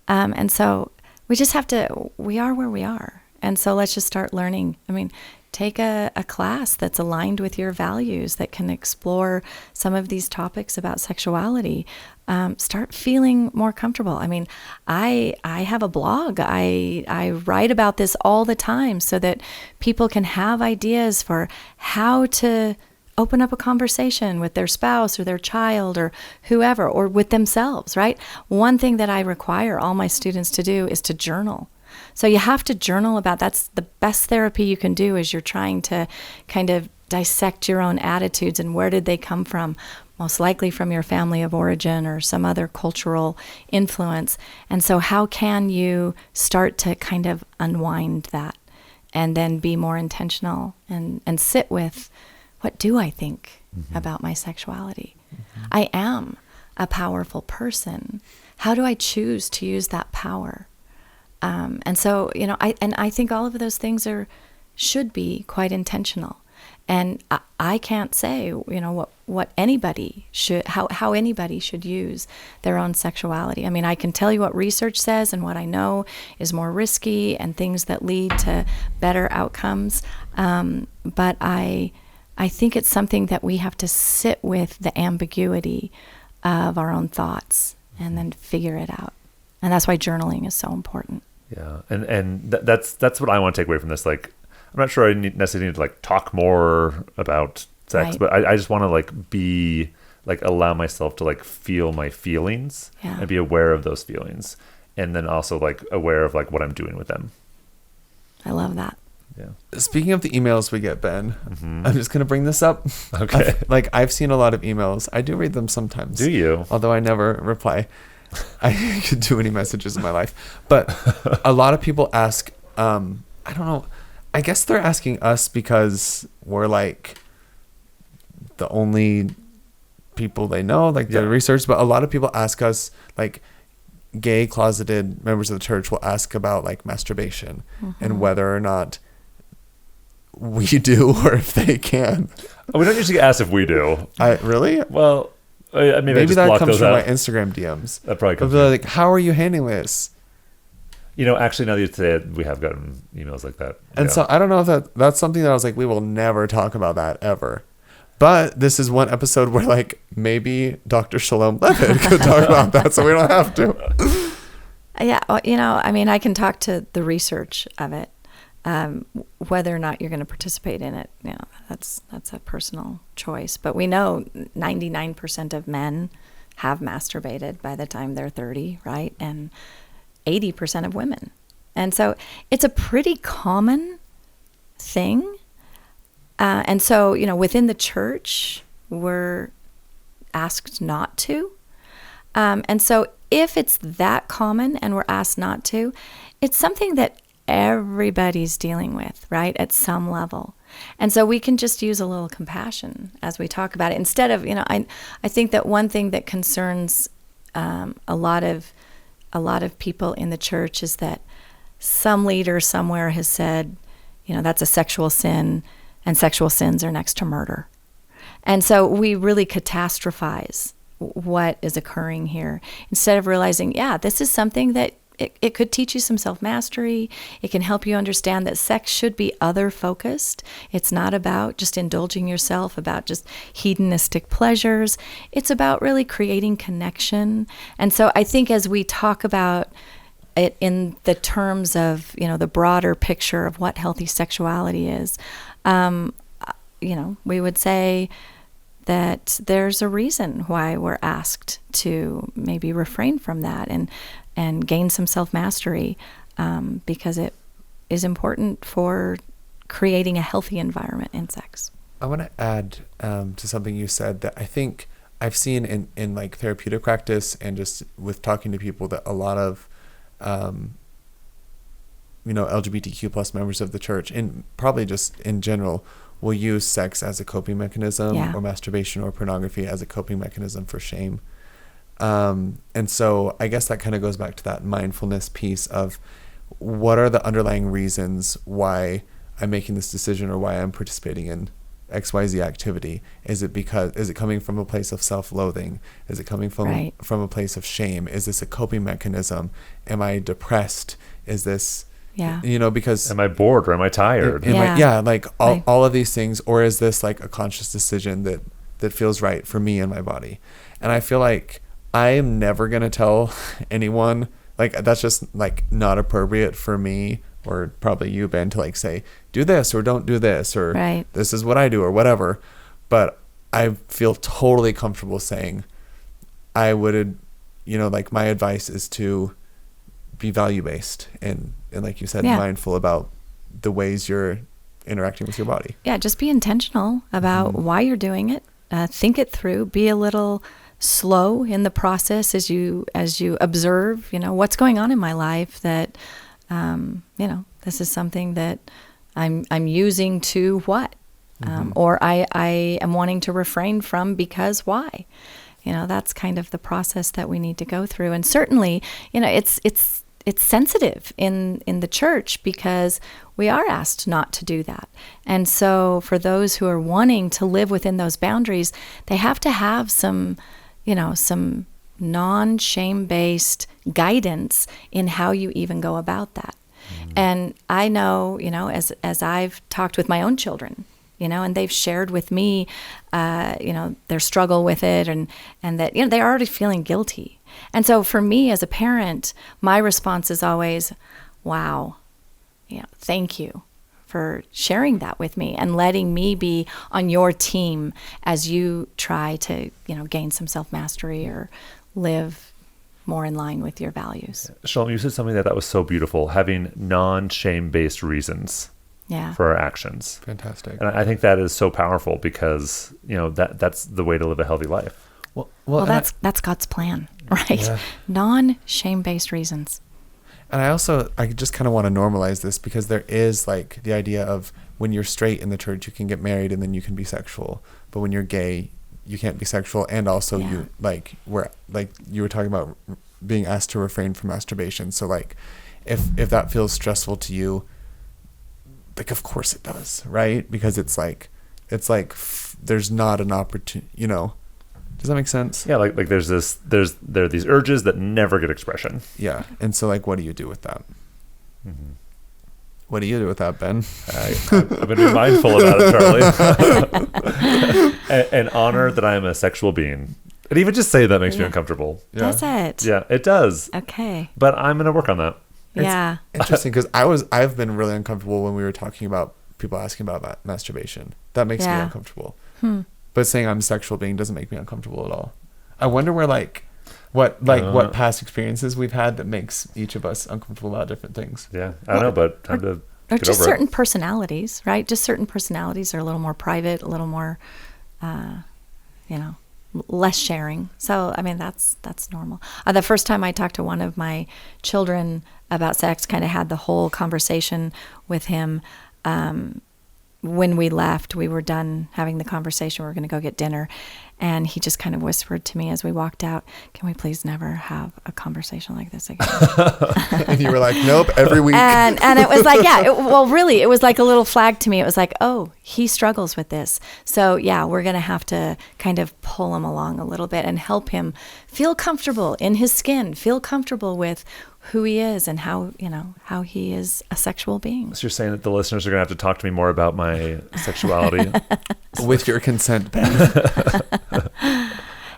And so we just have to, we are where we are. And so let's just start learning. I mean, take a class that's aligned with your values, that can explore some of these topics about sexuality. Start feeling more comfortable. I mean, I have a blog. I write about this all the time so that people can have ideas for how to open up a conversation with their spouse or their child or whoever, or with themselves, right? One thing that I require all my students to do is to journal. So you have to journal about, that's the best therapy you can do, is you're trying to kind of dissect your own attitudes and where did they come from, most likely from your family of origin or some other cultural influence. And so how can you start to kind of unwind that and then be more intentional and sit with, what do I think about my sexuality? I am a powerful person. How do I choose to use that power? And so, I think all of those things should be quite intentional. And I can't say, what anybody should, how anybody should use their own sexuality. I mean, I can tell you what research says and what I know is more risky and things that lead to better outcomes. But I think it's something that we have to sit with, the ambiguity of our own thoughts, and then figure it out. And that's why journaling is so important. Yeah, and that's what I want to take away from this. Like, I'm not sure I necessarily need to like talk more about sex, but I just want to like be like, allow myself to like feel my feelings and be aware of those feelings, and then also like aware of like what I'm doing with them. I love that. Yeah. Speaking of the emails we get, Ben, I'm just gonna bring this up. Okay. I've seen a lot of emails. I do read them sometimes. Do you? Although I never reply. I could do any messages in my life, but a lot of people ask, I don't know, I guess they're asking us because we're like the only people they know, like the research, but a lot of people ask us, like gay closeted members of the church will ask about like masturbation and whether or not we do, or if they can. We don't usually ask if we do. Really? Well, maybe that comes from my Instagram DMs. That probably comes. Like, how are you handling this? Actually, now that you say it, we have gotten emails like that. And so I don't know if that's something that I was like, we will never talk about that ever. But this is one episode where like maybe Dr. Chelom Leavitt could talk about that, so we don't have to. Yeah, I mean, I can talk to the research of it. Whether or not you're going to participate in it, that's a personal choice. But we know 99% of men have masturbated by the time they're 30, right? And 80% of women. And so it's a pretty common thing. And so, within the church, we're asked not to. And so if it's that common and we're asked not to, it's something that everybody's dealing with, right, at some level. And so we can just use a little compassion as we talk about it. Instead of, I think that one thing that concerns a lot of people in the church is that some leader somewhere has said, that's a sexual sin, and sexual sins are next to murder. And so we really catastrophize what is occurring here instead of realizing, this is something that it could teach you some self-mastery. It can help you understand that sex should be other-focused. It's not about just indulging yourself, about just hedonistic pleasures. It's about really creating connection. And so I think as we talk about it in the terms of, the broader picture of what healthy sexuality is, we would say that there's a reason why we're asked to maybe refrain from that and gain some self-mastery, because it is important for creating a healthy environment in sex. I want to add to something you said that I think I've seen in like therapeutic practice and just with talking to people that a lot of LGBTQ plus members of the church, and probably just in general, will use sex as a coping mechanism, or masturbation or pornography as a coping mechanism for shame. And so I guess that kind of goes back to that mindfulness piece of what are the underlying reasons why I'm making this decision or why I'm participating in XYZ activity? Is it coming from a place of self-loathing? Is it coming from a place of shame? Is this a coping mechanism? Am I depressed? Is this, because... Am I bored or am I tired? All of these things, or is this like a conscious decision that feels right for me and my body? And I feel like I am never going to tell anyone, like, that's just like not appropriate for me or probably you, Ben, to like say, do this or don't do this, or this is what I do or whatever. But I feel totally comfortable saying I would, like my advice is to be value-based and like you said, mindful about the ways you're interacting with your body. Yeah, just be intentional about why you're doing it. Think it through. Be a little slow in the process as you observe, what's going on in my life that, this is something that I'm using to what, or I am wanting to refrain from because why, that's kind of the process that we need to go through. And certainly, it's sensitive in the church because we are asked not to do that. And so for those who are wanting to live within those boundaries, they have to have some non-shame-based guidance in how you even go about that. And I know, as I've talked with my own children, and they've shared with me, their struggle with it and that, they're already feeling guilty. And so for me as a parent, my response is always, wow, thank you for sharing that with me and letting me be on your team as you try to, gain some self-mastery or live more in line with your values. Shalom, you said something that was so beautiful, having non-shame-based reasons for our actions. Fantastic. And I think that is so powerful because, that's the way to live a healthy life. Well, that's God's plan, right? Yeah. Non-shame-based reasons. And I just kind of want to normalize this because there is like the idea of when you're straight in the church, you can get married and then you can be sexual. But when you're gay, you can't be sexual. And also you you were talking about being asked to refrain from masturbation. So like if that feels stressful to you, like, of course it does, right? Because it's like there's not an opportunity, Does that make sense? Yeah, like there are these urges that never get expression. Yeah, and so like, what do you do with that? Mm-hmm. What do you do with that, Ben? I've been being mindful about it, Charlie, and honor that I am a sexual being. And even just say that makes me uncomfortable. Yeah. Does it? Yeah, it does. Okay. But I'm going to work on that. Yeah. Interesting, because I've been really uncomfortable when we were talking about people asking about masturbation. That makes me uncomfortable. But saying I'm a sexual being doesn't make me uncomfortable at all. I wonder where what past experiences we've had that makes each of us uncomfortable about different things. Yeah, I don't know, but time to Or get just over certain personalities, right? Just certain personalities are a little more private, a little more, less sharing. So, I mean, that's normal. The first time I talked to one of my children about sex, kind of had the whole conversation with him. When we left, we were done having the conversation. We were going to go get dinner. And he just kind of whispered to me as we walked out, "Can we please never have a conversation like this again?" And you were like, "Nope, every week." And it was like, really, it was like a little flag to me. It was like, oh, he struggles with this. So yeah, we're going to have to kind of pull him along a little bit and help him feel comfortable in his skin, feel comfortable with who he is and how he is a sexual being. So you're saying that the listeners are going to have to talk to me more about my sexuality? With your consent, Ben.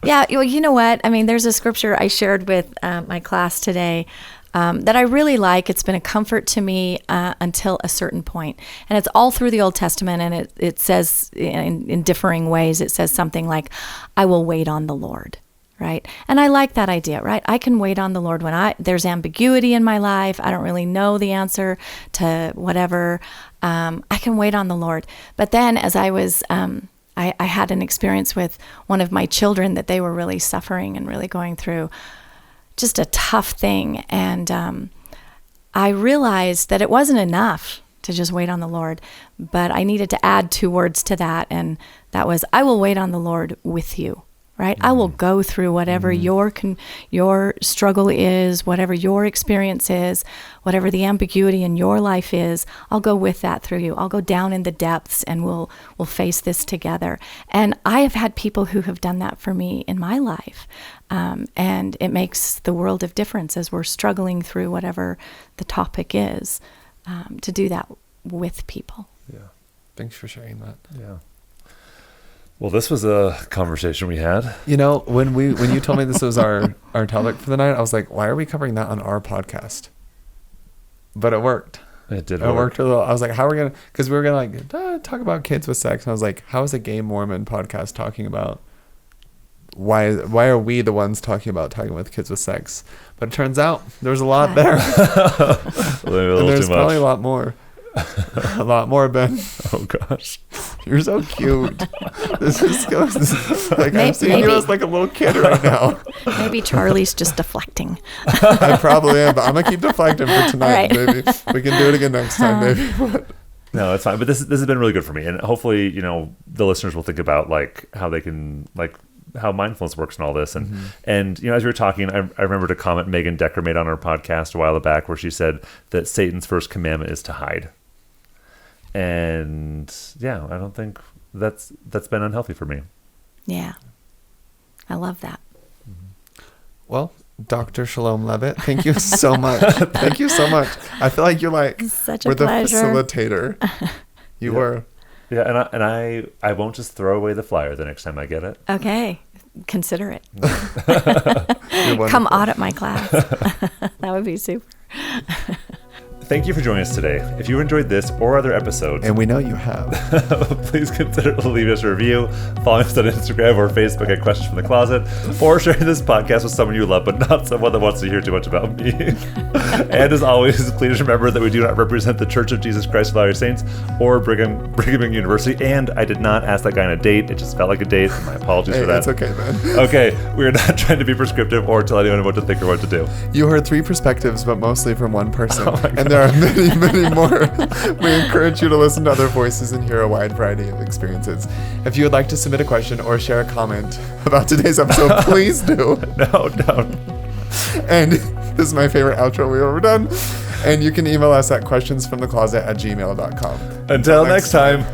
Yeah, well, you know what? I mean, there's a scripture I shared with my class today that I really like. It's been a comfort to me until a certain point. And it's all through the Old Testament, and it says in differing ways, it says something like, "I will wait on the Lord." Right? And I like that idea, right? I can wait on the Lord when there's ambiguity in my life. I don't really know the answer to whatever. I can wait on the Lord. But then as I was, I had an experience with one of my children that they were really suffering and really going through just a tough thing. And I realized that it wasn't enough to just wait on the Lord, but I needed to add 2 words to that. And that was, "I will wait on the Lord with you." Right? I will go through whatever your struggle is, whatever your experience is, whatever the ambiguity in your life is. I'll go with that through you. I'll go down in the depths, and we'll face this together. And I have had people who have done that for me in my life, and it makes the world of difference as we're struggling through whatever the topic is, to do that with people. Yeah, thanks for sharing that. Yeah. Well, this was a conversation we had. You know, when you told me this was our topic for the night, I was like, why are we covering that on our podcast? But it worked. It did work. It worked a little. I was like, how are we going to, because we were going to talk about kids with sex. And I was like, how is a gay Mormon podcast talking about, why are we the ones talking with kids with sex? But it turns out there's a lot there. And there's probably a lot more. A lot more, Ben. Oh gosh, you're so cute. This is like I'm seeing you as like a little kid right now. Maybe Charlie's just deflecting. I probably am, but I'm gonna keep deflecting for tonight. Right. Maybe we can do it again next time. Maybe. No, it's fine. But this has been really good for me, and hopefully, the listeners will think about how they can how mindfulness works and all this. And and as we were talking, I remembered a comment Megan Decker made on our podcast a while back where she said that Satan's first commandment is to hide. And yeah, I don't think that's been unhealthy for me. Yeah, I love that. Well, Dr. Chelom Leavitt, thank you so much. Thank you so much. I feel like you're such a we're pleasure. The facilitator. You were. Yeah, and I won't just throw away the flyer the next time I get it. Okay, consider it. You're Come audit my class. That would be super. Thank you for joining us today. If you enjoyed this or other episodes, and we know you have, please consider leaving us a review, following us on Instagram or Facebook at Questions from the Closet, or sharing this podcast with someone you love, but not someone that wants to hear too much about me. And as always, please remember that we do not represent the Church of Jesus Christ of Latter-day Saints or Brigham Young University. And I did not ask that guy on a date. It just felt like a date. My apologies for that. It's okay, man. Okay, we are not trying to be prescriptive or tell anyone what to think or what to do. You heard 3 perspectives, but mostly from one person. And there are many, many more. We encourage you to listen to other voices and hear a wide variety of experiences. If you would like to submit a question or share a comment about today's episode, please do. No, don't. And this is my favorite outro we've ever done. And you can email us at questionsfromthecloset@gmail.com. Until next time.